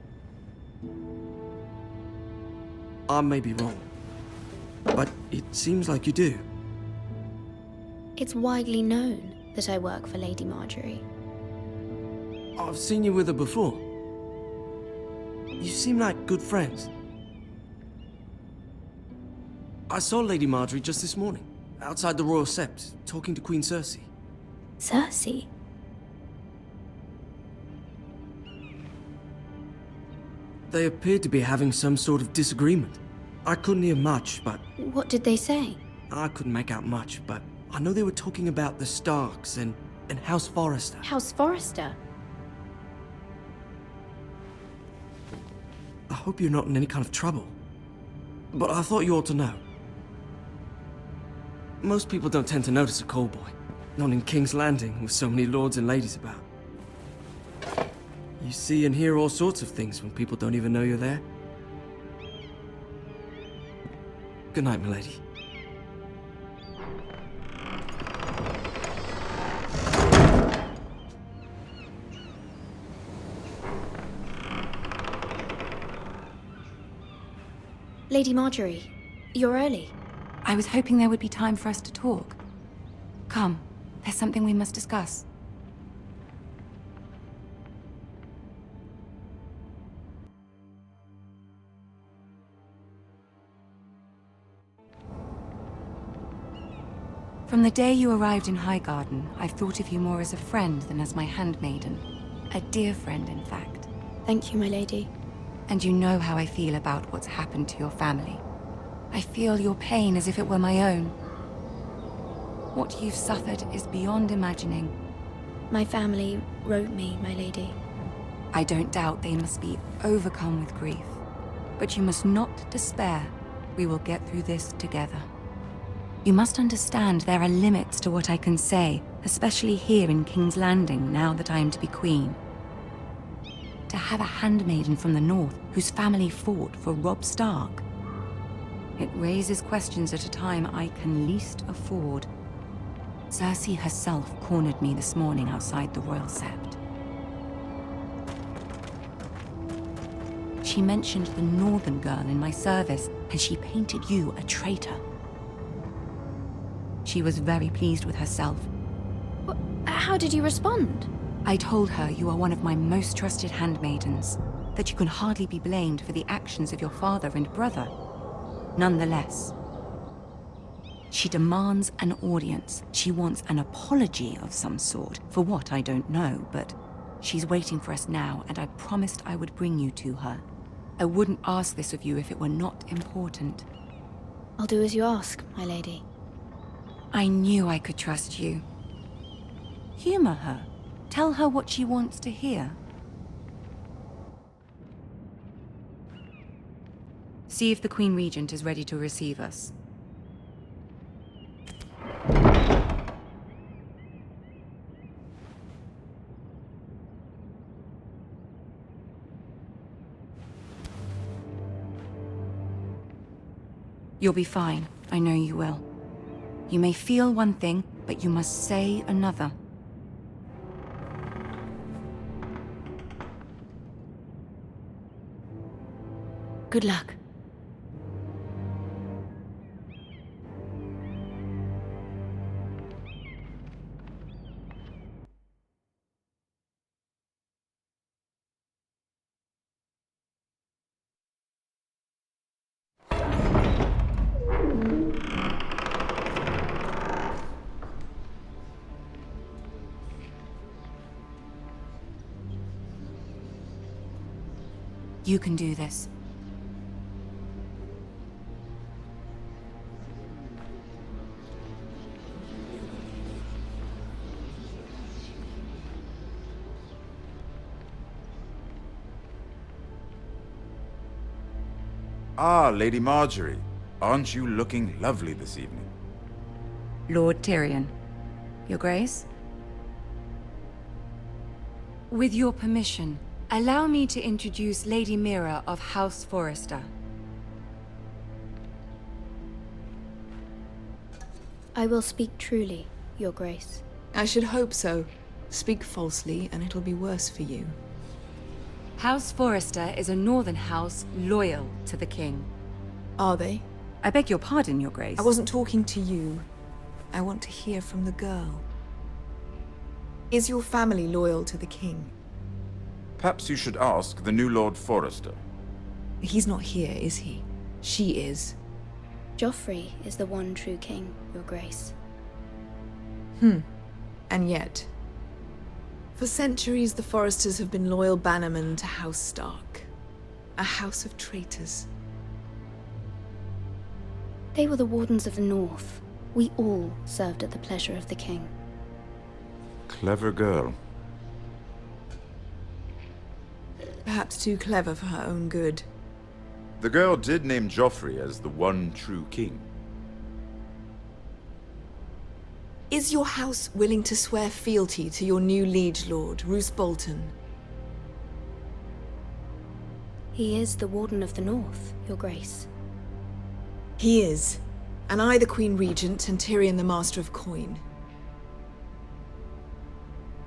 I may be wrong, but it seems like you do. It's widely known that I work for Lady Marjorie. I've seen you with her before. You seem like good friends. I saw Lady Marjorie just this morning, outside the Royal Sept, talking to Queen Cersei. Cersei? They appeared to be having some sort of disagreement. I couldn't hear much, but... What did they say? I couldn't make out much, but I know they were talking about the Starks and House Forrester. House Forrester? I hope you're not in any kind of trouble. But I thought you ought to know. Most people don't tend to notice a call boy. Not in King's Landing, with so many lords and ladies about. You see and hear all sorts of things when people don't even know you're there. Good night, milady. Lady Marjorie, you're early. I was hoping there would be time for us to talk. Come, there's something we must discuss. From the day you arrived in Highgarden, I've thought of you more as a friend than as my handmaiden. A dear friend, in fact. Thank you, my lady. And you know how I feel about what's happened to your family. I feel your pain as if it were my own. What you've suffered is beyond imagining. My family wrote me, my lady. I don't doubt they must be overcome with grief. But you must not despair. We will get through this together. You must understand there are limits to what I can say, especially here in King's Landing, now that I am to be queen. To have a handmaiden from the north whose family fought for Robb Stark. It raises questions at a time I can least afford. Cersei herself cornered me this morning outside the Royal Sept. She mentioned the northern girl in my service, and she painted you a traitor. She was very pleased with herself. How did you respond? I told her you are one of my most trusted handmaidens, that you can hardly be blamed for the actions of your father and brother. Nonetheless, she demands an audience. She wants an apology of some sort, for what I don't know, but she's waiting for us now, and I promised I would bring you to her. I wouldn't ask this of you if it were not important. I'll do as you ask, my lady. I knew I could trust you. Humor her. Tell her what she wants to hear. See if the Queen Regent is ready to receive us. You'll be fine. I know you will. You may feel one thing, but you must say another. Good luck. You can do this. Ah, Lady Marjorie. Aren't you looking lovely this evening? Lord Tyrion. Your Grace? With your permission, allow me to introduce Lady Mira of House Forrester. I will speak truly, Your Grace. I should hope so. Speak falsely, and it'll be worse for you. House Forrester is a northern house loyal to the king. Are they? I beg your pardon, Your Grace. I wasn't talking to you. I want to hear from the girl. Is your family loyal to the king? Perhaps you should ask the new Lord Forrester. He's not here, is he? She is. Joffrey is the one true king, Your Grace. And yet, for centuries the Forresters have been loyal bannermen to House Stark. A house of traitors. They were the Wardens of the North. We all served at the pleasure of the king. Clever girl. Perhaps too clever for her own good. The girl did name Joffrey as the one true king. Is your house willing to swear fealty to your new liege lord, Roose Bolton? He is the Warden of the North, Your Grace. He is. And I the Queen Regent and Tyrion the Master of Coin.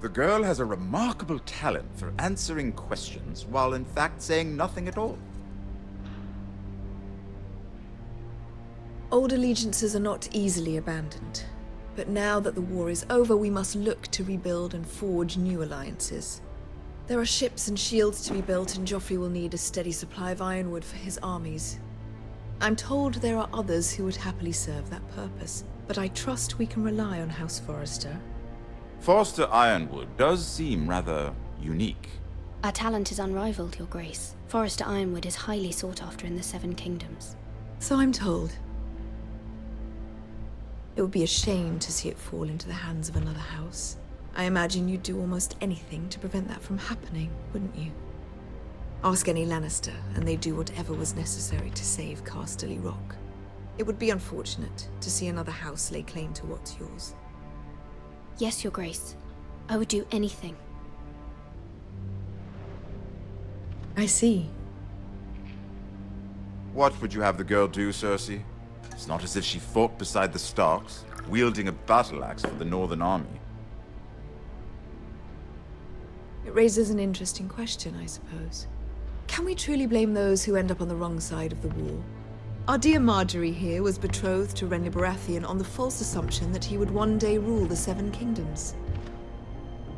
The girl has a remarkable talent for answering questions while in fact saying nothing at all. Old allegiances are not easily abandoned. But now that the war is over, we must look to rebuild and forge new alliances. There are ships and shields to be built, and Joffrey will need a steady supply of ironwood for his armies. I'm told there are others who would happily serve that purpose, but I trust we can rely on House Forrester. Forrester Ironwood does seem rather unique. Our talent is unrivaled, Your Grace. Forrester Ironwood is highly sought after in the Seven Kingdoms. So I'm told. It would be a shame to see it fall into the hands of another house. I imagine you'd do almost anything to prevent that from happening, wouldn't you? Ask any Lannister, and they'd do whatever was necessary to save Casterly Rock. It would be unfortunate to see another house lay claim to what's yours. Yes, Your Grace. I would do anything. I see. What would you have the girl do, Cersei? It's not as if she fought beside the Starks, wielding a battle axe for the Northern Army. It raises an interesting question, I suppose. Can we truly blame those who end up on the wrong side of the war? Our dear Marjorie here was betrothed to Renly Baratheon on the false assumption that he would one day rule the Seven Kingdoms.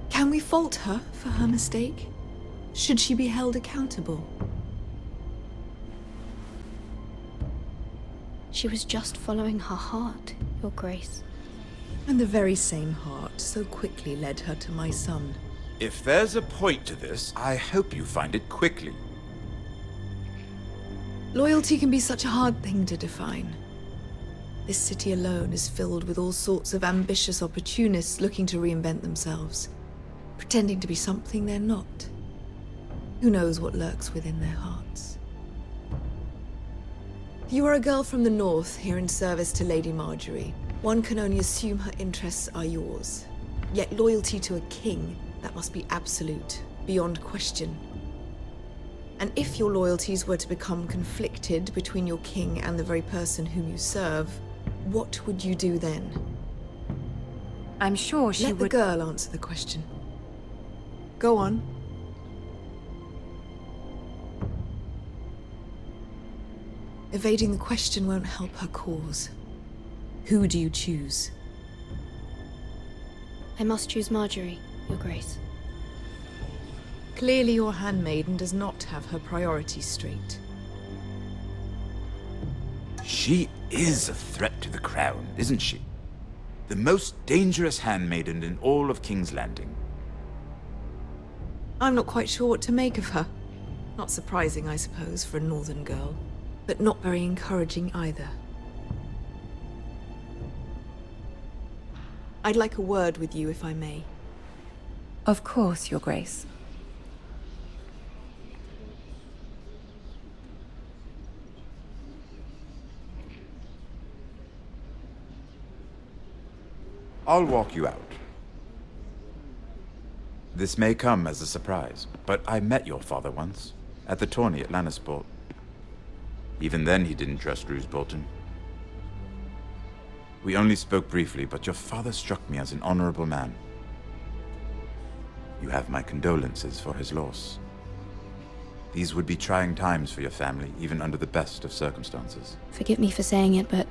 Can we fault her for her mistake? Should she be held accountable? She was just following her heart, Your Grace. And the very same heart so quickly led her to my son. If there's a point to this, I hope you find it quickly. Loyalty can be such a hard thing to define. This city alone is filled with all sorts of ambitious opportunists looking to reinvent themselves, pretending to be something they're not. Who knows what lurks within their hearts? You are a girl from the north, here in service to Lady Marjorie. One can only assume her interests are yours. Yet loyalty to a king, that must be absolute, beyond question. And if your loyalties were to become conflicted between your king and the very person whom you serve, what would you do then? I'm sure she would... Let the girl answer the question. Go on. Evading the question won't help her cause. Who do you choose? I must choose Marjorie, Your Grace. Clearly your handmaiden does not have her priorities straight. She is a threat to the crown, isn't she? The most dangerous handmaiden in all of King's Landing. I'm not quite sure what to make of her. Not surprising, I suppose, for a northern girl, but not very encouraging either. I'd like a word with you, if I may. Of course, Your Grace. I'll walk you out. This may come as a surprise, but I met your father once, at the tourney at Lannisport. Even then he didn't trust Roose Bolton. We only spoke briefly, but your father struck me as an honorable man. You have my condolences for his loss. These would be trying times for your family, even under the best of circumstances. Forgive me for saying it, but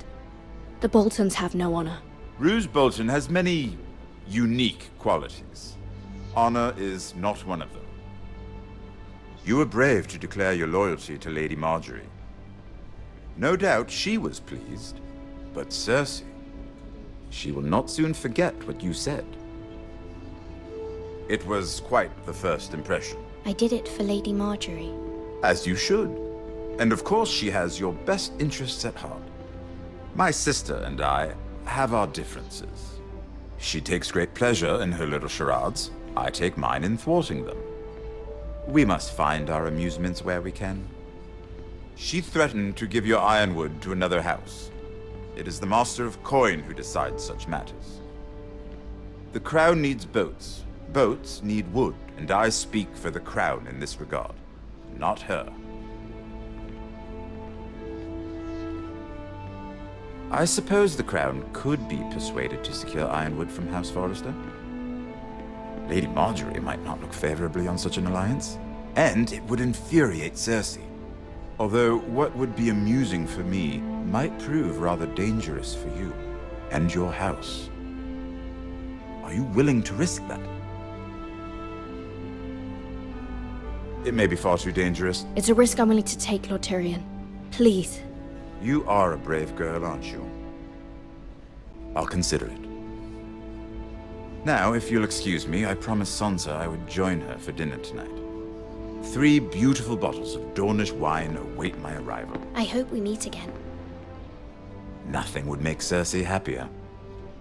the Boltons have no honor. Roose Bolton has many unique qualities. Honor is not one of them. You were brave to declare your loyalty to Lady Marjorie. No doubt she was pleased, but Cersei, she will not soon forget what you said. It was quite the first impression. I did it for Lady Marjorie. As you should. And of course she has your best interests at heart. My sister and I have our differences. She takes great pleasure in her little charades. I take mine in thwarting them. We must find our amusements where we can. She threatened to give your ironwood to another house. It is the Master of Coin who decides such matters. The crown needs boats. Boats need wood, and I speak for the crown in this regard, not her. I suppose the crown could be persuaded to secure ironwood from House Forrester. Lady Marjorie might not look favorably on such an alliance, and it would infuriate Cersei. Although what would be amusing for me might prove rather dangerous for you and your house. Are you willing to risk that? It may be far too dangerous. It's a risk I'm willing to take, Lord Tyrion. Please. You are a brave girl, aren't you? I'll consider it. Now, if you'll excuse me, I promised Sansa I would join her for dinner tonight. 3 beautiful bottles of Dornish wine await my arrival. I hope we meet again. Nothing would make Cersei happier.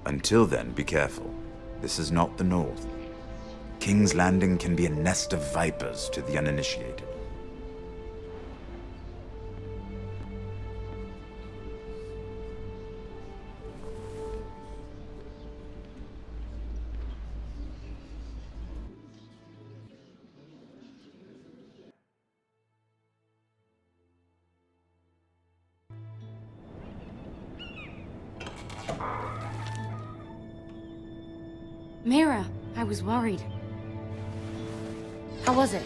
Until then, be careful. This is not the North. King's Landing can be a nest of vipers to the uninitiated. Mira, I was worried. How was it?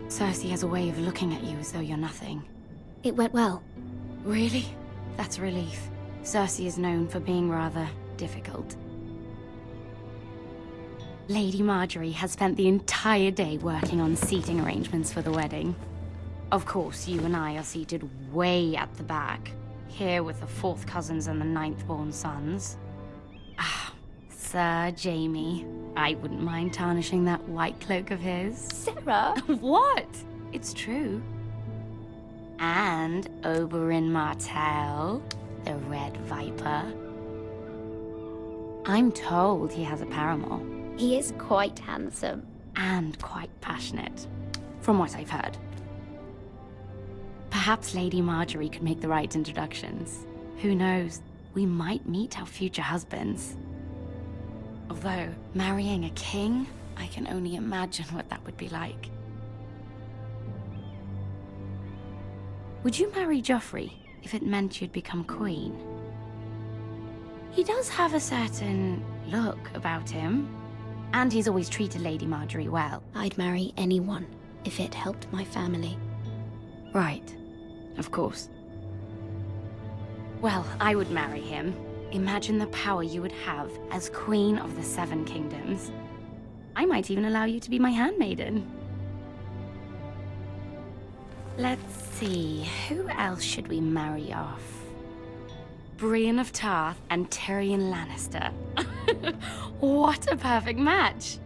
Cersei has a way of looking at you as though you're nothing. It went well. Really? That's a relief. Cersei is known for being rather difficult. Lady Marjorie has spent the entire day working on seating arrangements for the wedding. Of course, you and I are seated way at the back, here with the 4th cousins and the 9th-born sons. Ah, Sir Jaime. I wouldn't mind tarnishing that white cloak of his. Sarah! What? It's true. And Oberyn Martell, the Red Viper. I'm told he has a paramour. He is quite handsome. And quite passionate, from what I've heard. Perhaps Lady Marjorie could make the right introductions. Who knows? We might meet our future husbands. Although, marrying a king, I can only imagine what that would be like. Would you marry Joffrey if it meant you'd become queen? He does have a certain look about him, and he's always treated Lady Marjorie well. I'd marry anyone if it helped my family. Right. Of course. Well, I would marry him. Imagine the power you would have as Queen of the Seven Kingdoms. I might even allow you to be my handmaiden. Let's see, who else should we marry off? Brienne of Tarth and Tyrion Lannister. What a perfect match!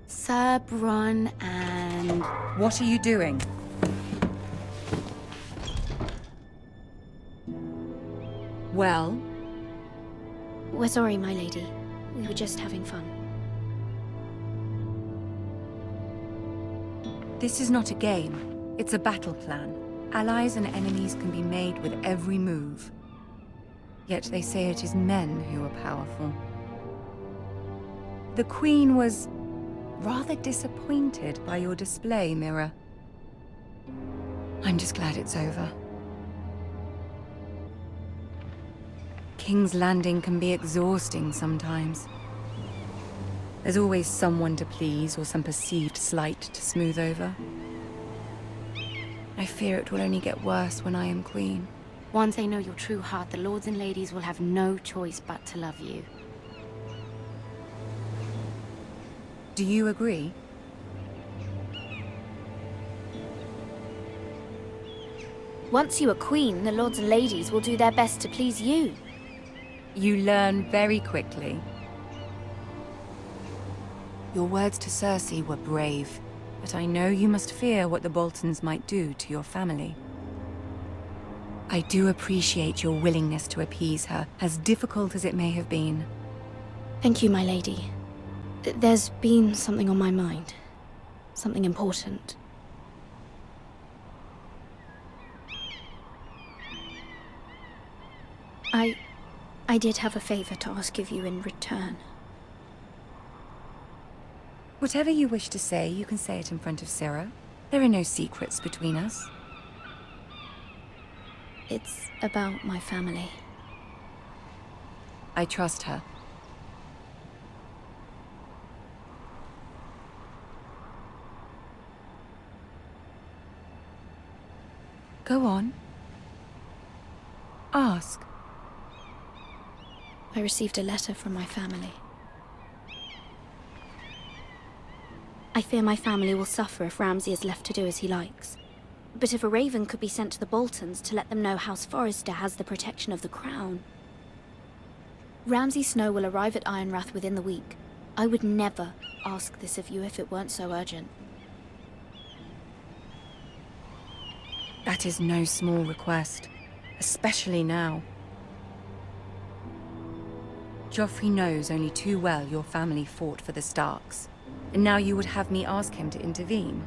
Sir Bronn and... What are you doing? Well? We're sorry, my lady. We were just having fun. This is not a game. It's a battle plan. Allies and enemies can be made with every move. Yet they say it is men who are powerful. The Queen was rather disappointed by your display, Mira. I'm just glad it's over. King's Landing can be exhausting sometimes. There's always someone to please or some perceived slight to smooth over. I fear it will only get worse when I am queen. Once they know your true heart, the lords and ladies will have no choice but to love you. Do you agree? Once you are queen, the lords and ladies will do their best to please you. You learn very quickly. Your words to Cersei were brave, but I know you must fear what the Boltons might do to your family. I do appreciate your willingness to appease her, as difficult as it may have been. Thank you, my lady. There's been something on my mind. Something important. I did have a favor to ask of you in return. Whatever you wish to say, you can say it in front of Sarah. There are no secrets between us. It's about my family. I trust her. Go on. Ask. I received a letter from my family. I fear my family will suffer if Ramsay is left to do as he likes. But if a raven could be sent to the Boltons to let them know House Forrester has the protection of the crown... Ramsay Snow will arrive at Ironrath within the week. I would never ask this of you if it weren't so urgent. That is no small request, especially now. Joffrey knows only too well your family fought for the Starks, and now you would have me ask him to intervene.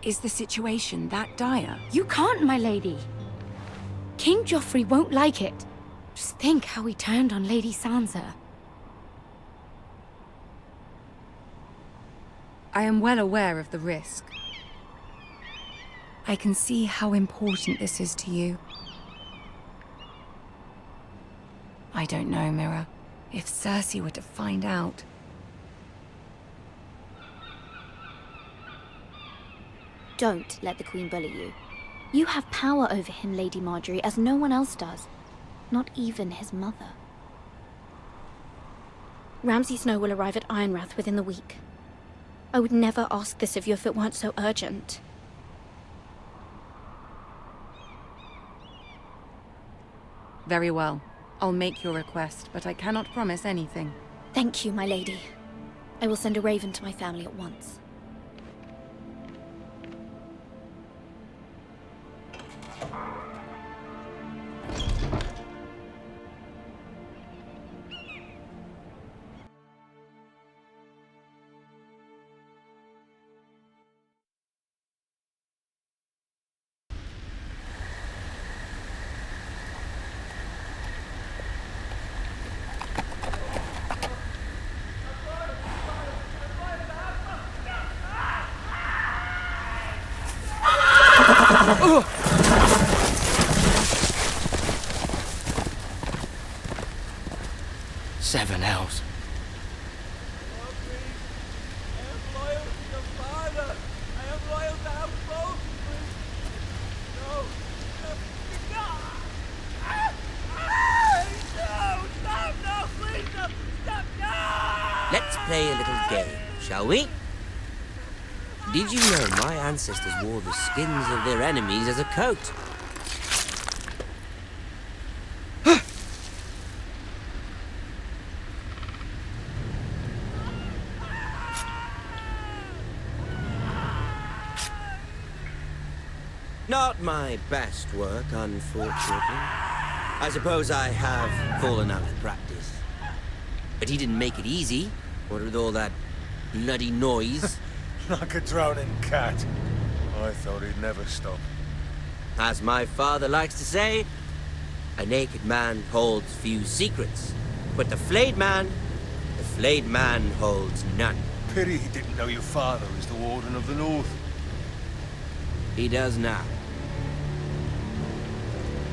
Is the situation that dire? You can't, my lady. King Joffrey won't like it. Just think how he turned on Lady Sansa. I am well aware of the risk. I can see how important this is to you. I don't know, Mira. If Cersei were to find out... Don't let the Queen bully you. You have power over him, Lady Marjorie, as no one else does. Not even his mother. Ramsay Snow will arrive at Ironrath within the week. I would never ask this of you if it weren't so urgent. Very well. I'll make your request, but I cannot promise anything. Thank you, my lady. I will send a raven to my family at once. Seven hells. Let's play a little game, shall we? Did you know my ancestors wore the skins of their enemies as a coat? Not my best work, unfortunately. I suppose I have fallen out of practice. But he didn't make it easy, what with all that bloody noise. Like a drowning cat. I thought he'd never stop. As my father likes to say, a naked man holds few secrets, but the flayed man holds none. Pity he didn't know your father is the Warden of the North. He does now.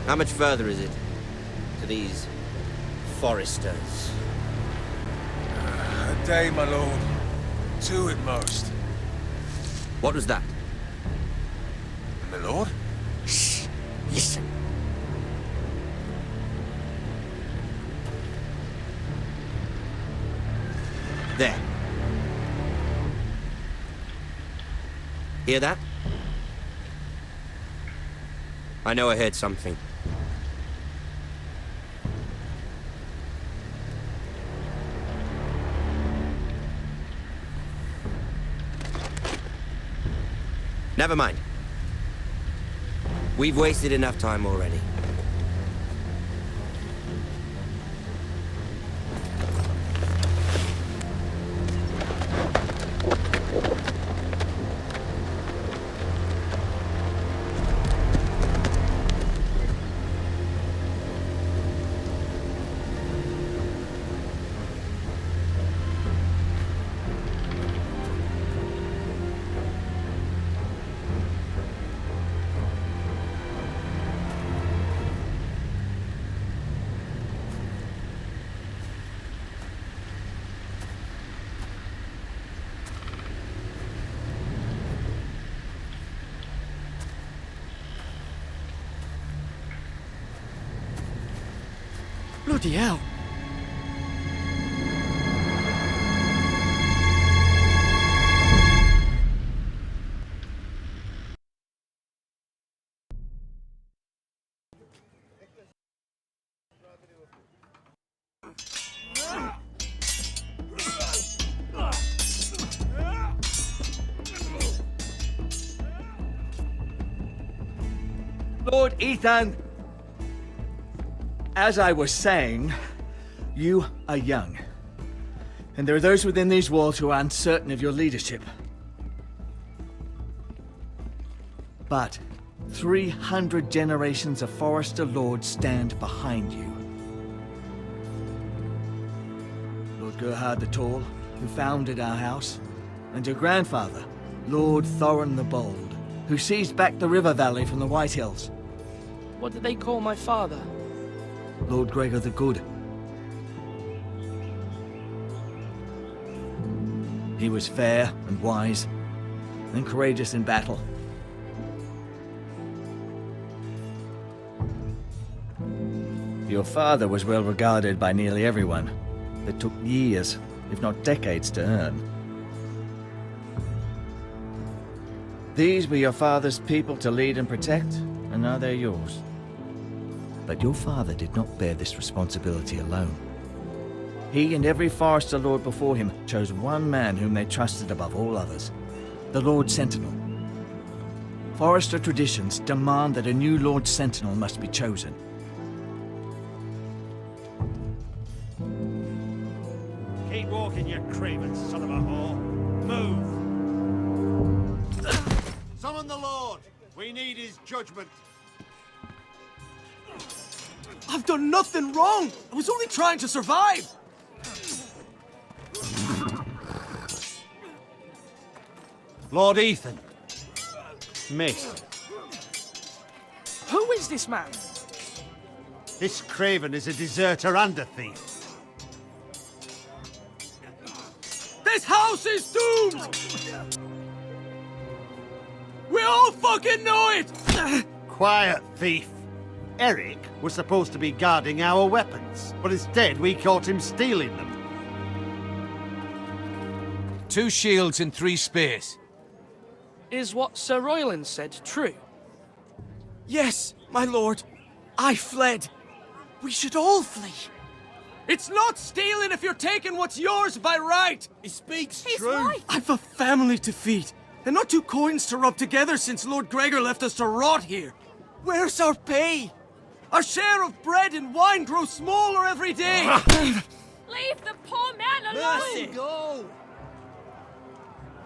How much further is it to these foresters? A day, my lord. 2 at most. What was that? My lord? Shh! Listen. There. Hear that? I know I heard something. Never mind. We've wasted enough time already. Bloody hell. Lord Ethan! As I was saying, you are young. And there are those within these walls who are uncertain of your leadership. But 300 generations of Forester Lords stand behind you. Lord Gerhard the Tall, who founded our house, and your grandfather, Lord Thorin the Bold, who seized back the river valley from the White Hills. What did they call my father? Lord Gregor the Good. He was fair and wise, and courageous in battle. Your father was well regarded by nearly everyone. It took years, if not decades, to earn. These were your father's people to lead and protect, and now they're yours. But your father did not bear this responsibility alone. He and every Forester Lord before him chose one man whom they trusted above all others, the Lord Sentinel. Forester traditions demand that a new Lord Sentinel must be chosen. Keep walking, you craven son of a whore. Move! Summon the Lord! We need his judgment. I've done nothing wrong! I was only trying to survive! Lord Ethan. Mason. Who is this man? This craven is a deserter and a thief. This house is doomed! We all fucking know it! Quiet, thief. Eric was supposed to be guarding our weapons, but instead we caught him stealing them. 2 shields and 3 spears. Is what Sir Royland said true? Yes, my lord. I fled. We should all flee. It's not stealing if you're taking what's yours by right. He speaks He's true. right. I've a family to feed, and not 2 coins to rub together since Lord Gregor left us to rot here. Where's our pay? Our share of bread and wine grows smaller every day. Leave the poor man alone! Mercy, go!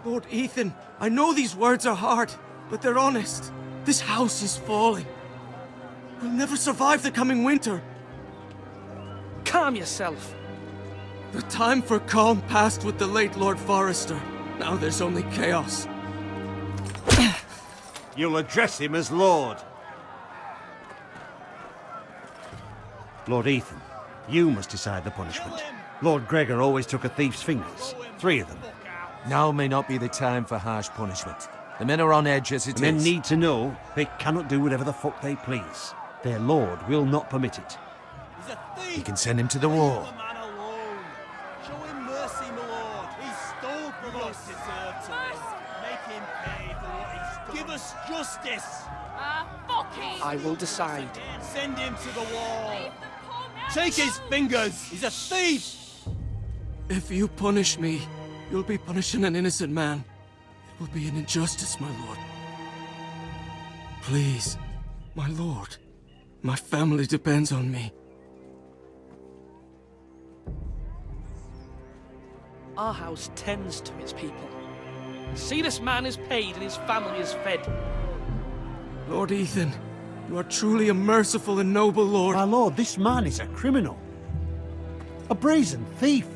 Lord Ethan, I know these words are hard, but they're honest. This house is falling. We'll never survive the coming winter. Calm yourself. The time for calm passed with the late Lord Forester. Now there's only chaos. You'll address him as Lord. Lord Ethan, you must decide the punishment. Lord Gregor always took a thief's fingers. 3 of them. Now may not be the time for harsh punishment. The men are on edge as it The men is. need to know they cannot do whatever the fuck they please. Their lord will not permit it. He's a thief! You can send him to the wall. Leave the man alone. Show him mercy, my lord. He stole from us. Deserve to. Make him pay for what he stole. Give us justice. Fuck him! I will decide. Send him to the wall. Take his fingers. He's a thief. If you punish me, you'll be punishing an innocent man. It will be an injustice, my lord. Please, my lord. My family depends on me. Our house tends to its people. See, this man is paid and his family is fed. Lord Ethan, you are truly a merciful and noble lord. My lord, this man is a criminal. A brazen thief.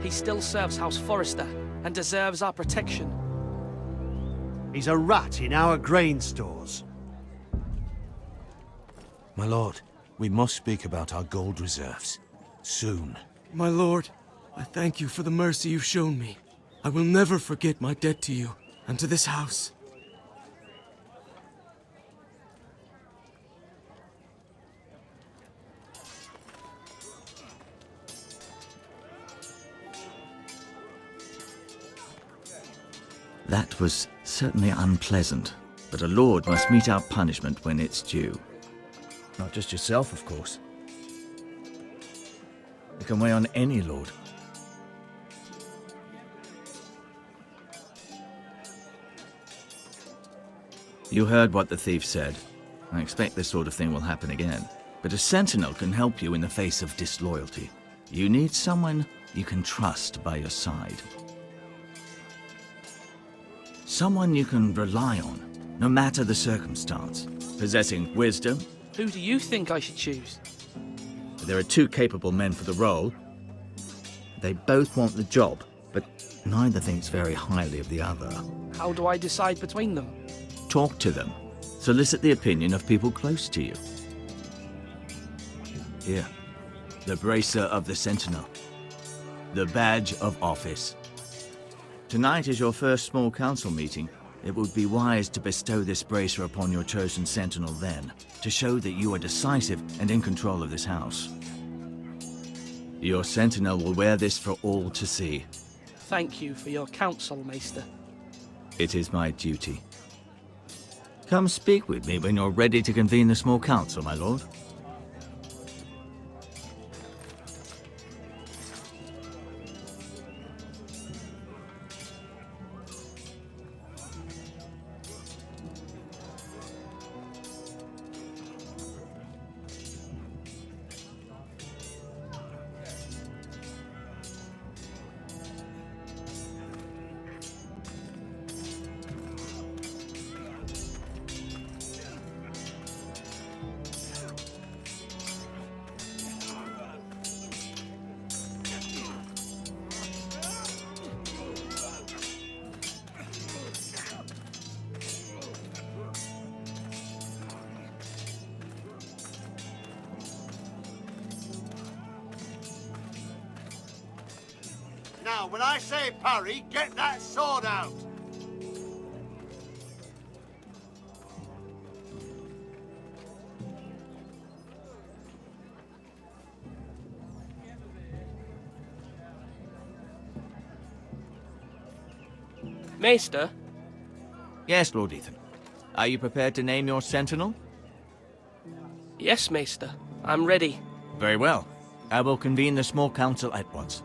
He still serves House Forester and deserves our protection. He's a rat in our grain stores. My lord, we must speak about our gold reserves. Soon. My lord, I thank you for the mercy you've shown me. I will never forget my debt to you and to this house. That was certainly unpleasant, but a lord must mete out punishment when it's due. Not just yourself, of course. It can weigh on any lord. You heard what the thief said. I expect this sort of thing will happen again. But a sentinel can help you in the face of disloyalty. You need someone you can trust by your side. Someone you can rely on, no matter the circumstance. Possessing wisdom. Who do you think I should choose? There are 2 capable men for the role. They both want the job, but neither thinks very highly of the other. How do I decide between them? Talk to them. Solicit the opinion of people close to you. Here, the Bracer of the Sentinel. The Badge of Office. Tonight is your first small council meeting. It would be wise to bestow this bracer upon your chosen sentinel then, to show that you are decisive and in control of this house. Your sentinel will wear this for all to see. Thank you for your counsel, Maester. It is my duty. Come speak with me when you're ready to convene the small council, my lord. Now, when I say parry, get that sword out! Maester? Yes, Lord Ethan. Are you prepared to name your sentinel? Yes, Maester. I'm ready. Very well. I will convene the small council at once.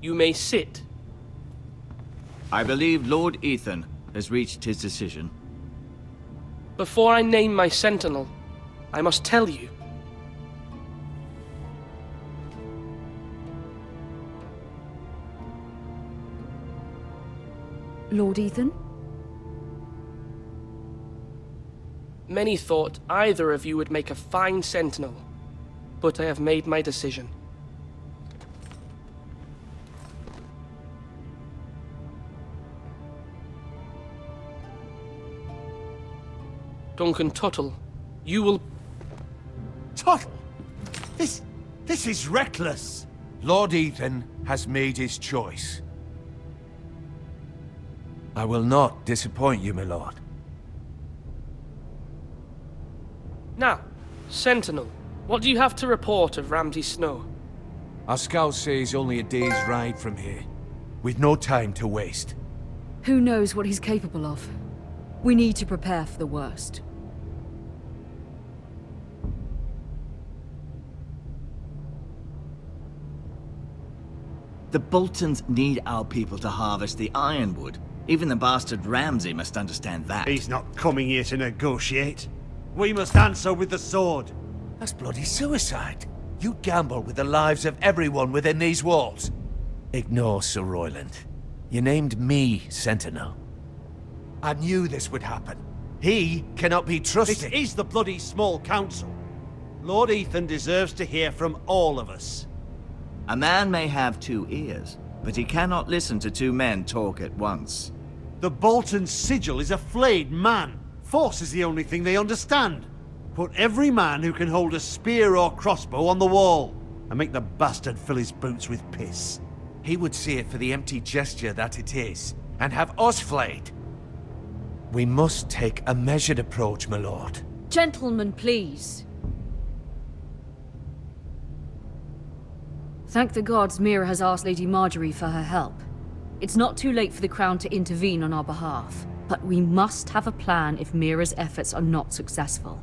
You may sit. I believe Lord Ethan has reached his decision. Before I name my sentinel, I must tell you. Lord Ethan? Many thought either of you would make a fine sentinel, but I have made my decision. Duncan Tuttle, you will... Tuttle? This is reckless. Lord Ethan has made his choice. I will not disappoint you, my lord. Now, Sentinel, what do you have to report of Ramsay Snow? Our scouts say he's only a day's ride from here. We've no time to waste. Who knows what he's capable of? We need to prepare for the worst. The Boltons need our people to harvest the ironwood. Even the bastard Ramsay must understand that. He's not coming here to negotiate. We must answer with the sword. That's bloody suicide. You gamble with the lives of everyone within these walls. Ignore Sir Royland. You named me Sentinel. I knew this would happen. He cannot be trusted. This is the bloody small council. Lord Ethan deserves to hear from all of us. A man may have two ears, but he cannot listen to two men talk at once. The Bolton sigil is a flayed man. Force is the only thing they understand. Put every man who can hold a spear or crossbow on the wall, and make the bastard fill his boots with piss. He would see it for the empty gesture that it is, and have us flayed. We must take a measured approach, my lord. Gentlemen, please. Thank the gods Mira has asked Lady Marjorie for her help. It's not too late for the Crown to intervene on our behalf, but we must have a plan if Mira's efforts are not successful.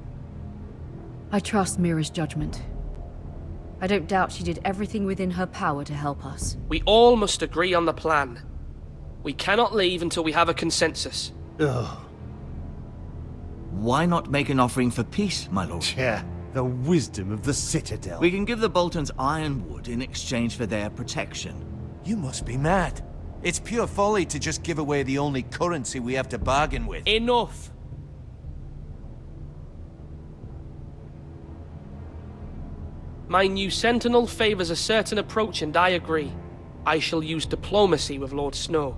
I trust Mira's judgment. I don't doubt she did everything within her power to help us. We all must agree on the plan. We cannot leave until we have a consensus. Ugh. Why not make an offering for peace, my lord? Yeah, the wisdom of the Citadel. We can give the Boltons ironwood in exchange for their protection. You must be mad. It's pure folly to just give away the only currency we have to bargain with. Enough! My new sentinel favors a certain approach, and I agree. I shall use diplomacy with Lord Snow.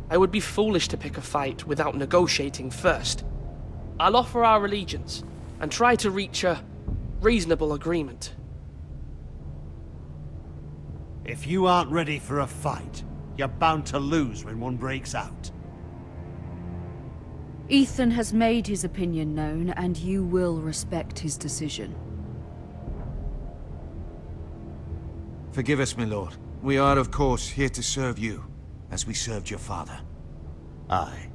I would be foolish to pick a fight without negotiating first. I'll offer our allegiance, and try to reach a reasonable agreement. If you aren't ready for a fight, you're bound to lose when one breaks out. Ethan has made his opinion known, and you will respect his decision. Forgive us, my lord. We are, of course, here to serve you, as we served your father. Aye.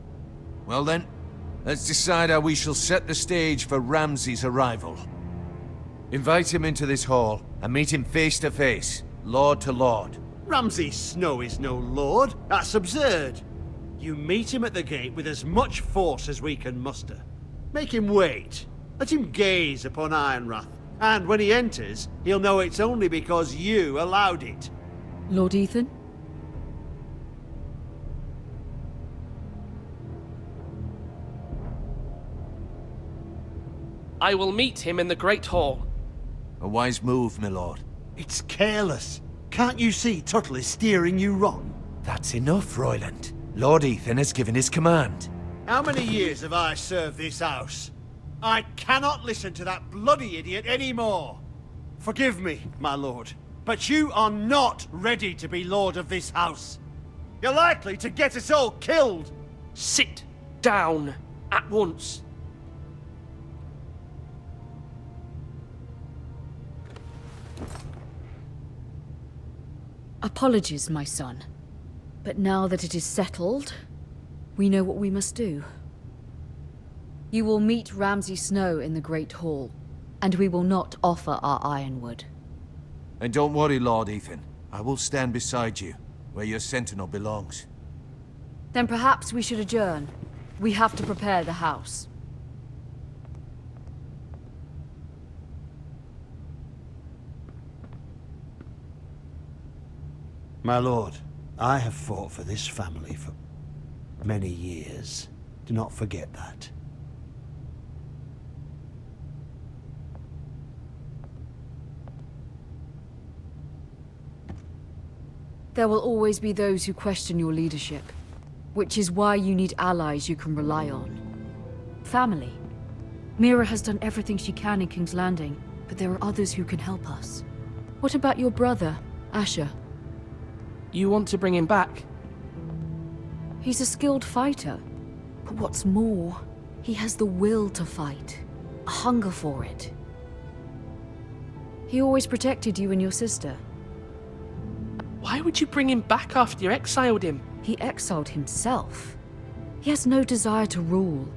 Well then, let's decide how we shall set the stage for Ramsay's arrival. Invite him into this hall, and meet him face to face, lord to lord. Ramsay Snow is no lord. That's absurd. You meet him at the gate with as much force as we can muster. Make him wait. Let him gaze upon Ironrath. And when he enters, he'll know it's only because you allowed it. Lord Ethan? I will meet him in the Great Hall. A wise move, my lord. It's careless. Can't you see Tuttle is steering you wrong? That's enough, Royland. Lord Ethan has given his command. How many years have I served this house? I cannot listen to that bloody idiot anymore. Forgive me, my lord, but you are not ready to be lord of this house. You're likely to get us all killed. Sit down at once. Apologies, my son. But now that it is settled, we know what we must do. You will meet Ramsay Snow in the Great Hall, and we will not offer our ironwood. And don't worry, Lord Ethan. I will stand beside you, where your sentinel belongs. Then perhaps we should adjourn. We have to prepare the house. My lord, I have fought for this family for many years. Do not forget that. There will always be those who question your leadership, which is why you need allies you can rely on. Family. Mira has done everything she can in King's Landing, but there are others who can help us. What about your brother, Asher? You want to bring him back? He's a skilled fighter, but what's more, he has the will to fight, a hunger for it. He always protected you and your sister. Why would you bring him back after you exiled him? He exiled himself. He has no desire to rule.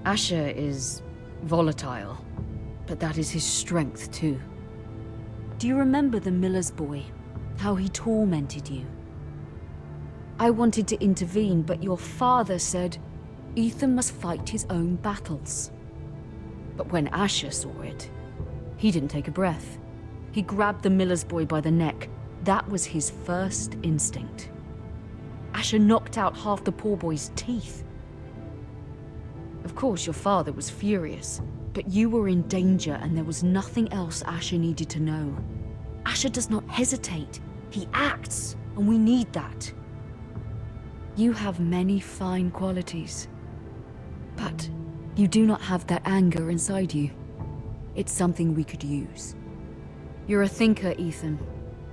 Asher is volatile, but that is his strength too. Do you remember the miller's boy? How he tormented you? I wanted to intervene, but your father said Ethan must fight his own battles. But when Asher saw it, he didn't take a breath. He grabbed the miller's boy by the neck. That was his first instinct. Asher knocked out half the poor boy's teeth. Of course, your father was furious, but you were in danger and there was nothing else Asher needed to know. Asher does not hesitate. He acts, and we need that. You have many fine qualities, but you do not have that anger inside you. It's something we could use. You're a thinker, Ethan.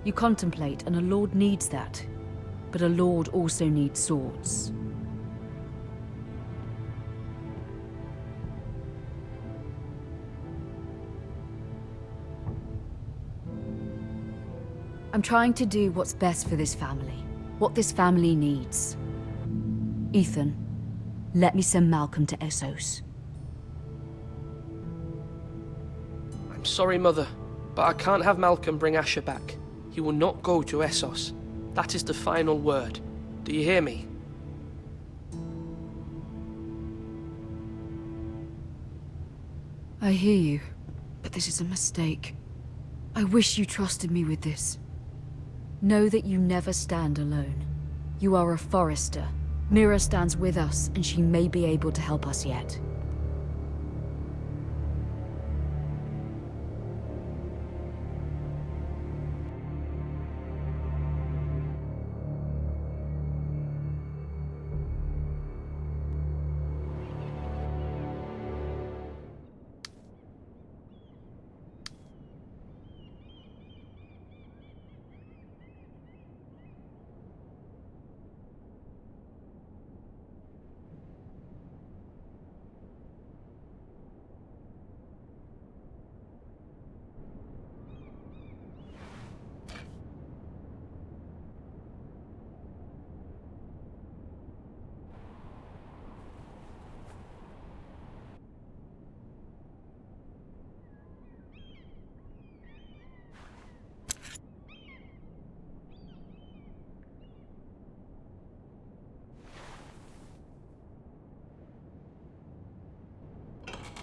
You contemplate, and a lord needs that. But a lord also needs swords. I'm trying to do what's best for this family. What this family needs. Ethan, let me send Malcolm to Essos. I'm sorry, Mother, but I can't have Malcolm bring Asher back. He will not go to Essos. That is the final word. Do you hear me? I hear you, but this is a mistake. I wish you trusted me with this. Know that you never stand alone. You are a Forrester. Mira stands with us, and she may be able to help us yet.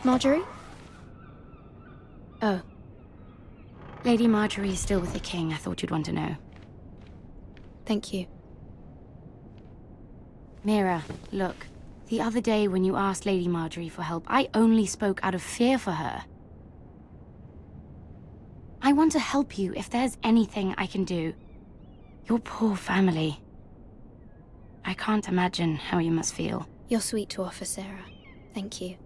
Marjorie? Oh. Lady Marjorie is still with the king. I thought you'd want to know. Thank you. Mira, look. The other day when you asked Lady Marjorie for help, I only spoke out of fear for her. I want to help you if there's anything I can do. Your poor family. I can't imagine how you must feel. You're sweet to offer, Sarah. Thank you.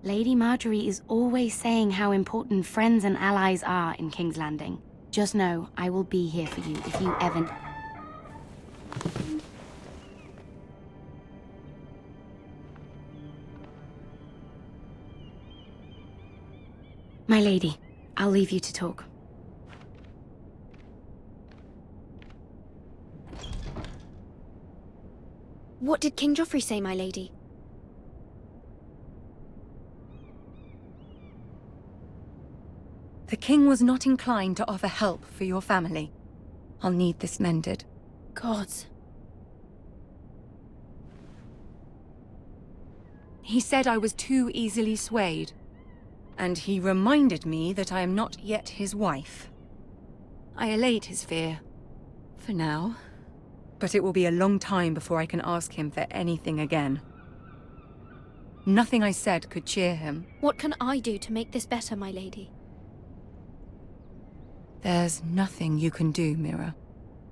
Lady Marjorie is always saying how important friends and allies are in King's Landing. Just know, I will be here for you if you ever... My lady, I'll leave you to talk. What did King Joffrey say, my lady? The king was not inclined to offer help for your family. I'll need this mended. Gods. He said I was too easily swayed. And he reminded me that I am not yet his wife. I allayed his fear. For now. But it will be a long time before I can ask him for anything again. Nothing I said could cheer him. What can I do to make this better, my lady? There's nothing you can do, Mira.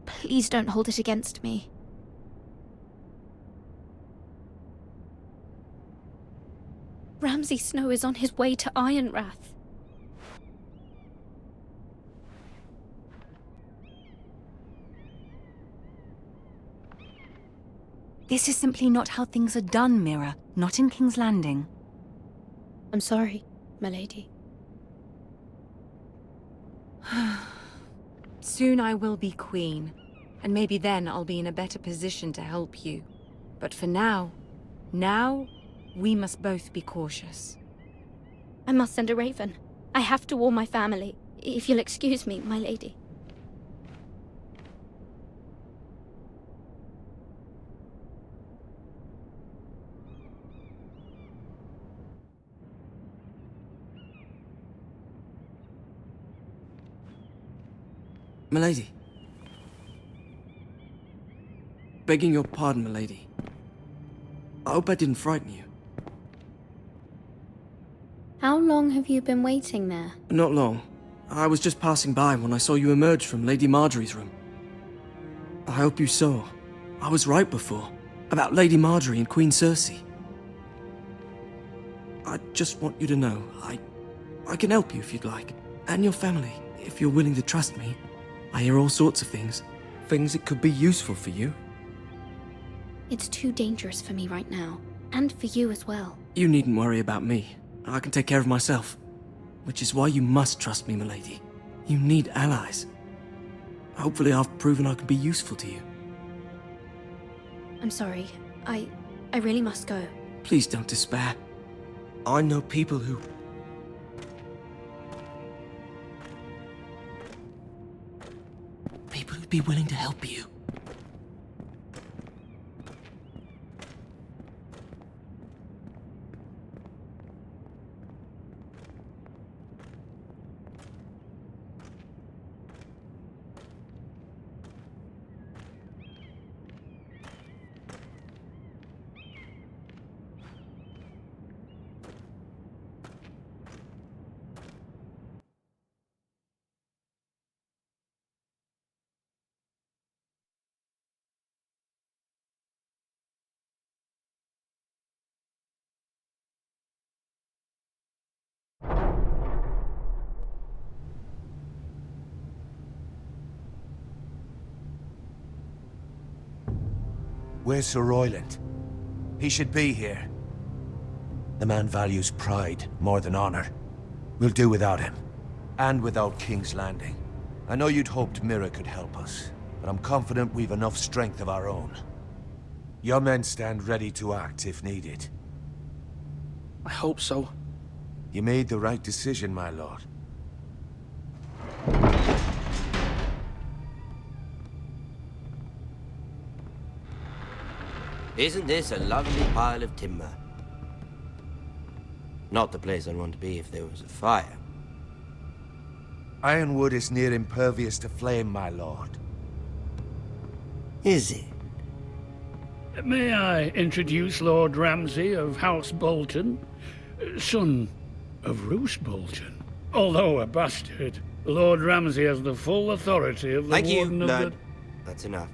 Please don't hold it against me. Ramsay Snow is on his way to Ironrath. This is simply not how things are done, Mira. Not in King's Landing. I'm sorry, my lady. Soon I will be queen, and maybe then I'll be in a better position to help you. But for now, we must both be cautious. I must send a raven. I have to warn my family. If you'll excuse me, my lady. Milady. Begging your pardon, milady. I hope I didn't frighten you. How long have you been waiting there? Not long. I was just passing by when I saw you emerge from Lady Marjorie's room. I hope you saw. I was right before. About Lady Marjorie and Queen Cersei. I just want you to know, I can help you if you'd like. And your family, if you're willing to trust me. I hear all sorts of things. Things that could be useful for you. It's too dangerous for me right now. And for you as well. You needn't worry about me. I can take care of myself. Which is why you must trust me, milady. You need allies. Hopefully I've proven I can be useful to you. I'm sorry. I really must go. Please don't despair. I know people who... would be willing to help you. Where's Sir Royland? He should be here. The man values pride more than honor. We'll do without him. And without King's Landing. I know you'd hoped Mira could help us, but I'm confident we've enough strength of our own. Your men stand ready to act if needed. I hope so. You made the right decision, my lord. Isn't this a lovely pile of timber? Not the place I'd want to be if there was a fire. Ironwood is near impervious to flame, my lord. Is it? May I introduce Lord Ramsay of House Bolton, son of Roose Bolton? Although a bastard, Lord Ramsay has the full authority of the Thank you, Warden of lad. the... That's enough.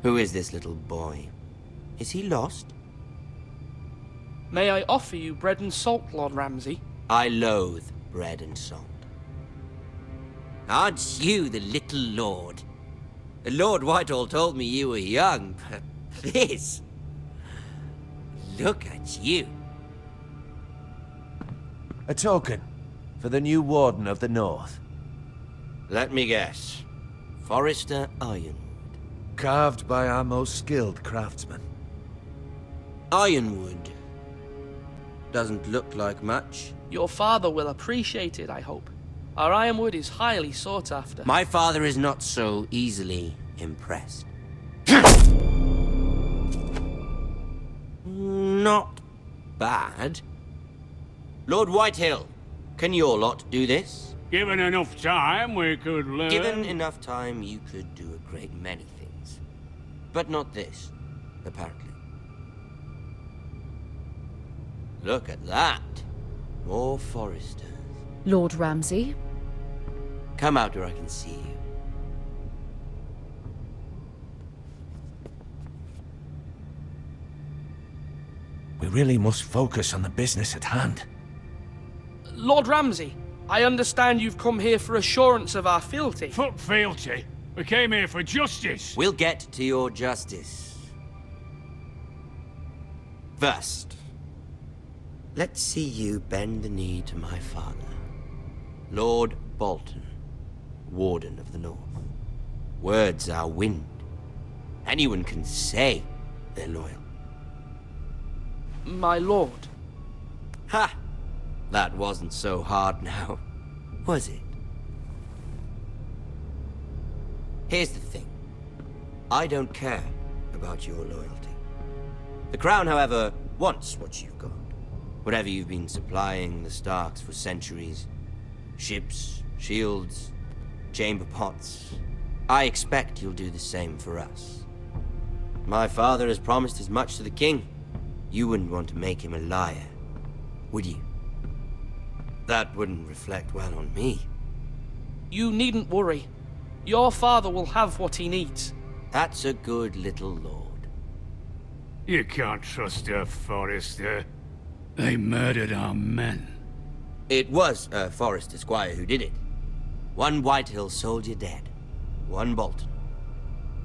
Who is this little boy? Is he lost? May I offer you bread and salt, Lord Ramsay? I loathe bread and salt. Aren't you the little lord? Lord Whitehall told me you were young, but this... Look at you. A token for the new Warden of the North. Let me guess. Forrester Ironwood. Carved by our most skilled craftsmen. Ironwood. Doesn't look like much. Your father will appreciate it, I hope. Our ironwood is highly sought after. My father is not so easily impressed. Not bad. Lord Whitehill, can your lot do this? Given enough time, we could learn... Given enough time, you could do a great many things. But not this, apparently. Look at that. More Forresters. Lord Ramsay? Come out where I can see you. We really must focus on the business at hand. Lord Ramsay, I understand you've come here for assurance of our fealty. Fuck fealty. We came here for justice. We'll get to your justice. First, let's see you bend the knee to my father, Lord Bolton, Warden of the North. Words are wind. Anyone can say they're loyal. My lord. Ha! That wasn't so hard now, was it? Here's the thing. I don't care about your loyalty. The Crown, however, wants what you've got. Whatever you've been supplying the Starks for centuries. Ships, shields, chamber pots. I expect you'll do the same for us. My father has promised as much to the king. You wouldn't want to make him a liar, would you? That wouldn't reflect well on me. You needn't worry. Your father will have what he needs. That's a good little lord. You can't trust her, Forrester. They murdered our men. It was a Forrester Squire who did it. One Whitehill soldier dead. One Bolton.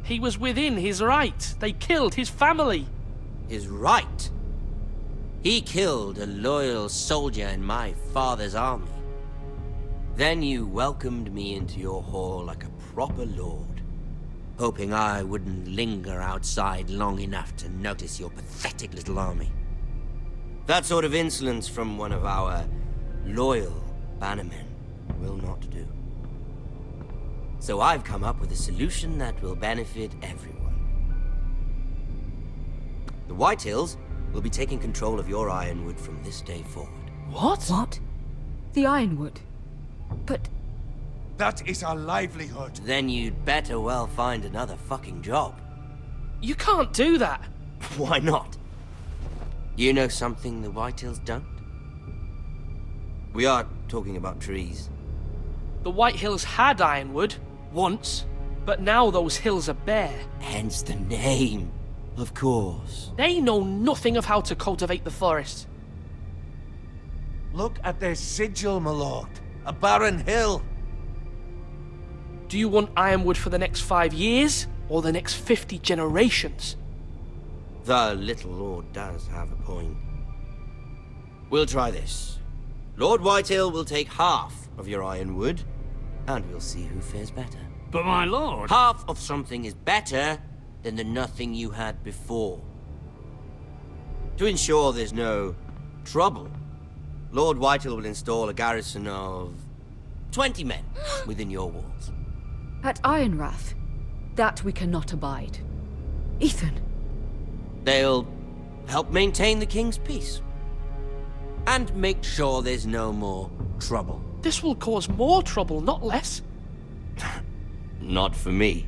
He was within his right. They killed his family. His right? He killed a loyal soldier in my father's army. Then you welcomed me into your hall like a proper lord, hoping I wouldn't linger outside long enough to notice your pathetic little army. That sort of insolence from one of our loyal bannermen will not do. So I've come up with a solution that will benefit everyone. The Whitehills will be taking control of your Ironwood from this day forward. What? What? The Ironwood? But... That is our livelihood. Then you'd better well find another fucking job. You can't do that. Why not? You know something the Whitehills don't? We are talking about trees. The Whitehills had Ironwood, once, but now those hills are bare. Hence the name, of course. They know nothing of how to cultivate the forest. Look at their sigil, my lord. A barren hill. Do you want Ironwood for the next 5 years, or the next 50 generations? The little lord does have a point. We'll try this. Lord Whitehill will take half of your Ironwood, and we'll see who fares better. But my lord... Half of something is better than the nothing you had before. To ensure there's no trouble, Lord Whitehill will install a garrison of 20 men within your walls. At Ironrath? That we cannot abide. Ethan! They'll help maintain the king's peace. And make sure there's no more trouble. This will cause more trouble, not less. Not for me.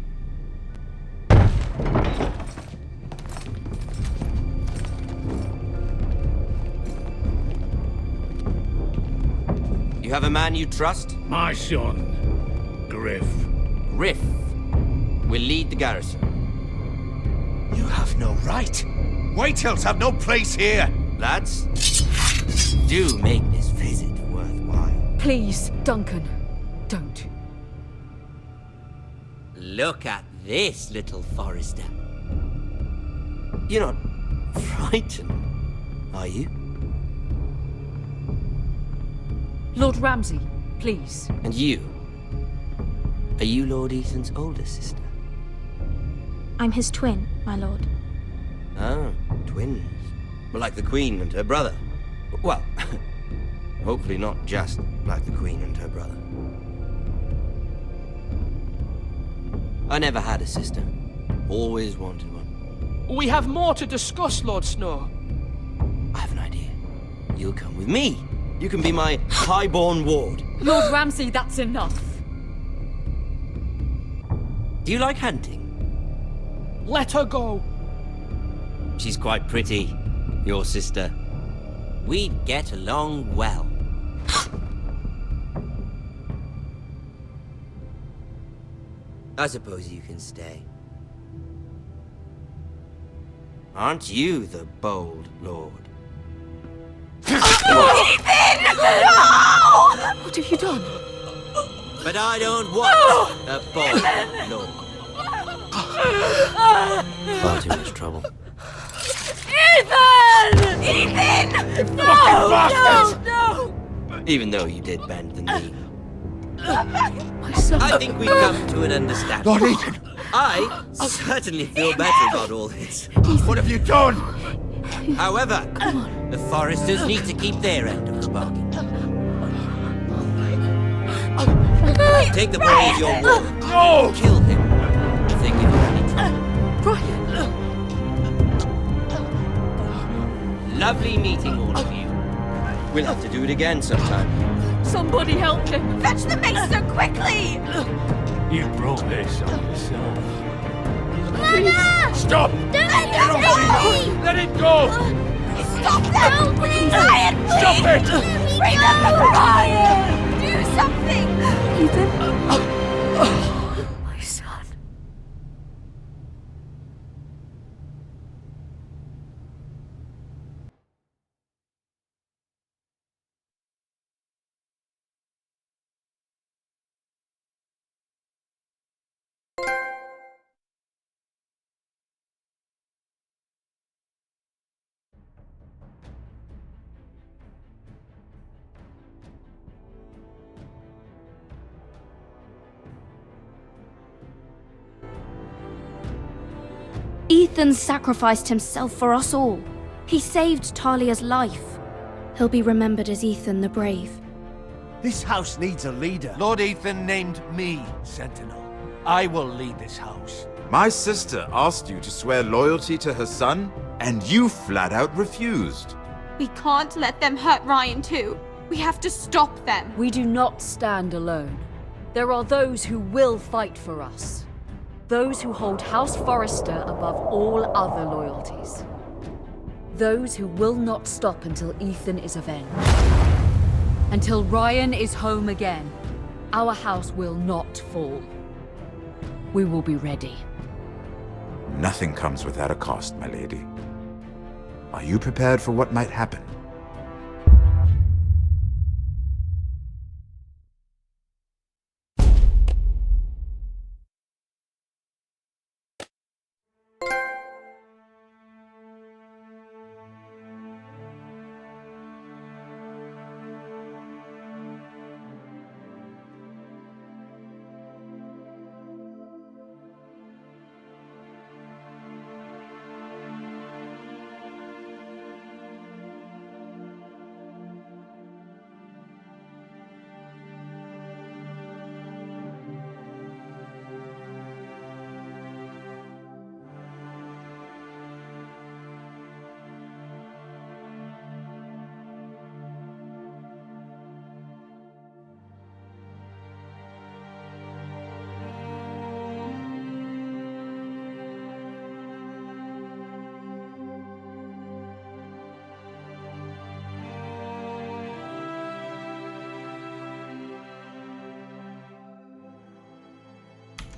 You have a man you trust? My son, Griff. Griff will lead the garrison. You have no right. Whitehills have no place here. Lads, do make this visit worthwhile. Please, Duncan, don't. Look at this, little Forrester. You're not frightened, are you? Lord Ramsay, please. And you? Are you Lord Ethan's older sister? I'm his twin, my lord. Ah, twins. Like the Queen and her brother. Well, hopefully not just like the Queen and her brother. I never had a sister. Always wanted one. We have more to discuss, Lord Snow. I have an idea. You'll come with me. You can be my highborn ward. Lord Ramsay, that's enough. Do you like hunting? Let her go. She's quite pretty, your sister. We'd get along well. I suppose you can stay. Aren't you the bold lord? Ethan! No! What have you done? But I don't want a bold lord. Far too much trouble. Ethan! Ethan! No! No! Even though you did bend the knee. My son. I think we've come to an understanding. Lord Ethan! I certainly feel better about all this. What have you done? However, the Foresters need to keep their end of the bargain. Take the boy as your ward. No! Kill him if they give you any trouble. Brian! Lovely meeting all of you. We'll have to do it again sometime. Somebody help him! Fetch the maester quickly! You brought this on yourself. Mother! Stop! Don't let it go! Let it go! Stop them! Ryan, please! Stop it! Bring them to Ryan! Do something! Ethan? My son. Ethan sacrificed himself for us all. He saved Talia's life. He'll be remembered as Ethan the Brave. This house needs a leader. Lord Ethan named me Sentinel. I will lead this house. My sister asked you to swear loyalty to her son, and you flat out refused. We can't let them hurt Ryan too. We have to stop them. We do not stand alone. There are those who will fight for us. Those who hold House Forrester above all other loyalties. Those who will not stop until Ethan is avenged. Until Ryan is home again, our house will not fall. We will be ready. Nothing comes without a cost, my lady. Are you prepared for what might happen?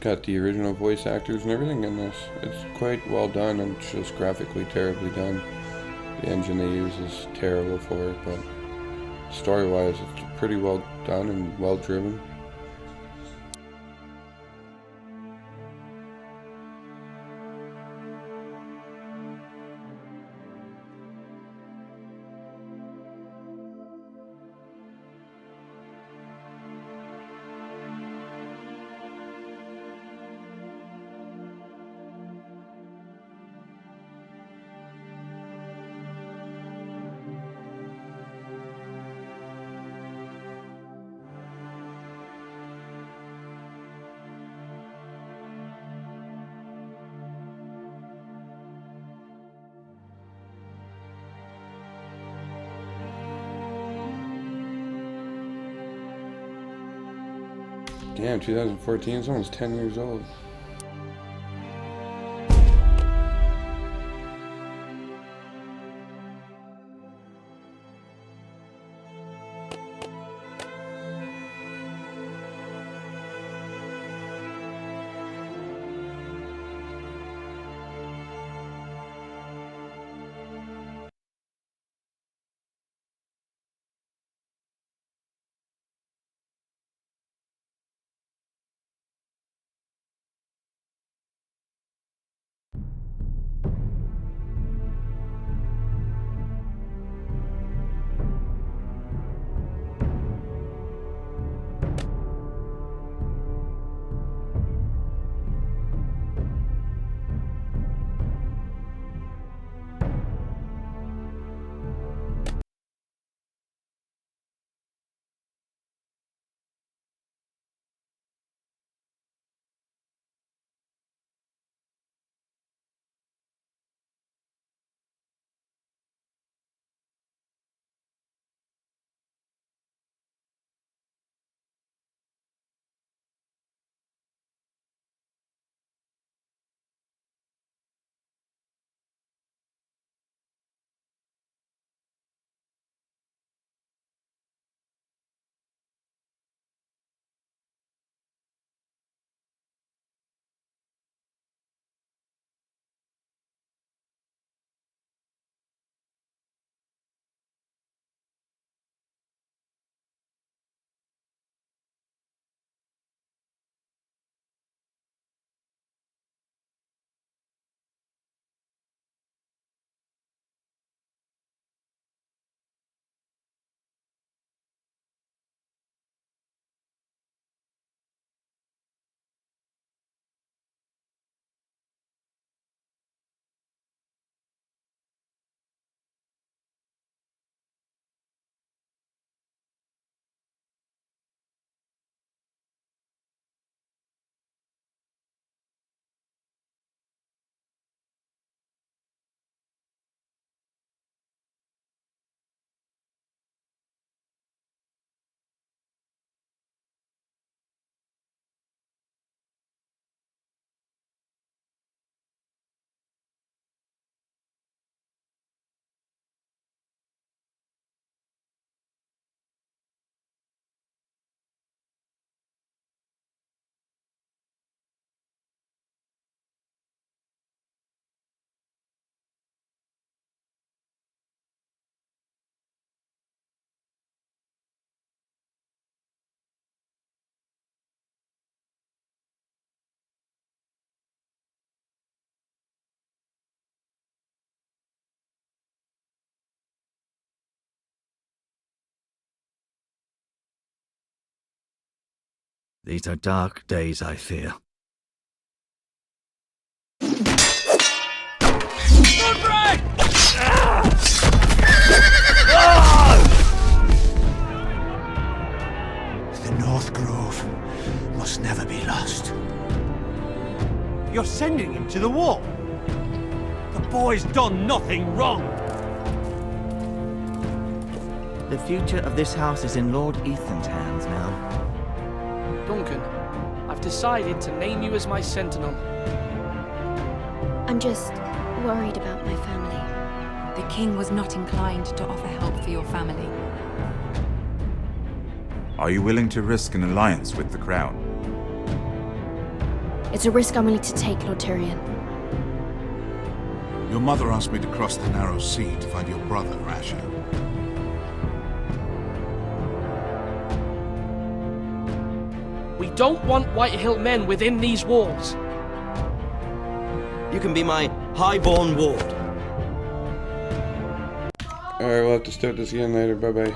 Got the original voice actors and everything in this. It's quite well done and just graphically terribly done. The engine they use is terrible for it, but story-wise it's pretty well done and well driven. Damn, 2014, someone's 10 years old. These are dark days, I fear. The North Grove must never be lost. You're sending him to the war? The boy's done nothing wrong. The future of this house is in Lord Ethan's hands now. Duncan, I've decided to name you as my sentinel. I'm just worried about my family. The king was not inclined to offer help for your family. Are you willing to risk an alliance with the Crown? It's a risk I'm willing to take, Lord Tyrion. Your mother asked me to cross the narrow sea to find your brother, Asher. We don't want Whitehill men within these walls. You can be my highborn ward. Alright, we'll have to start this again later. Bye bye.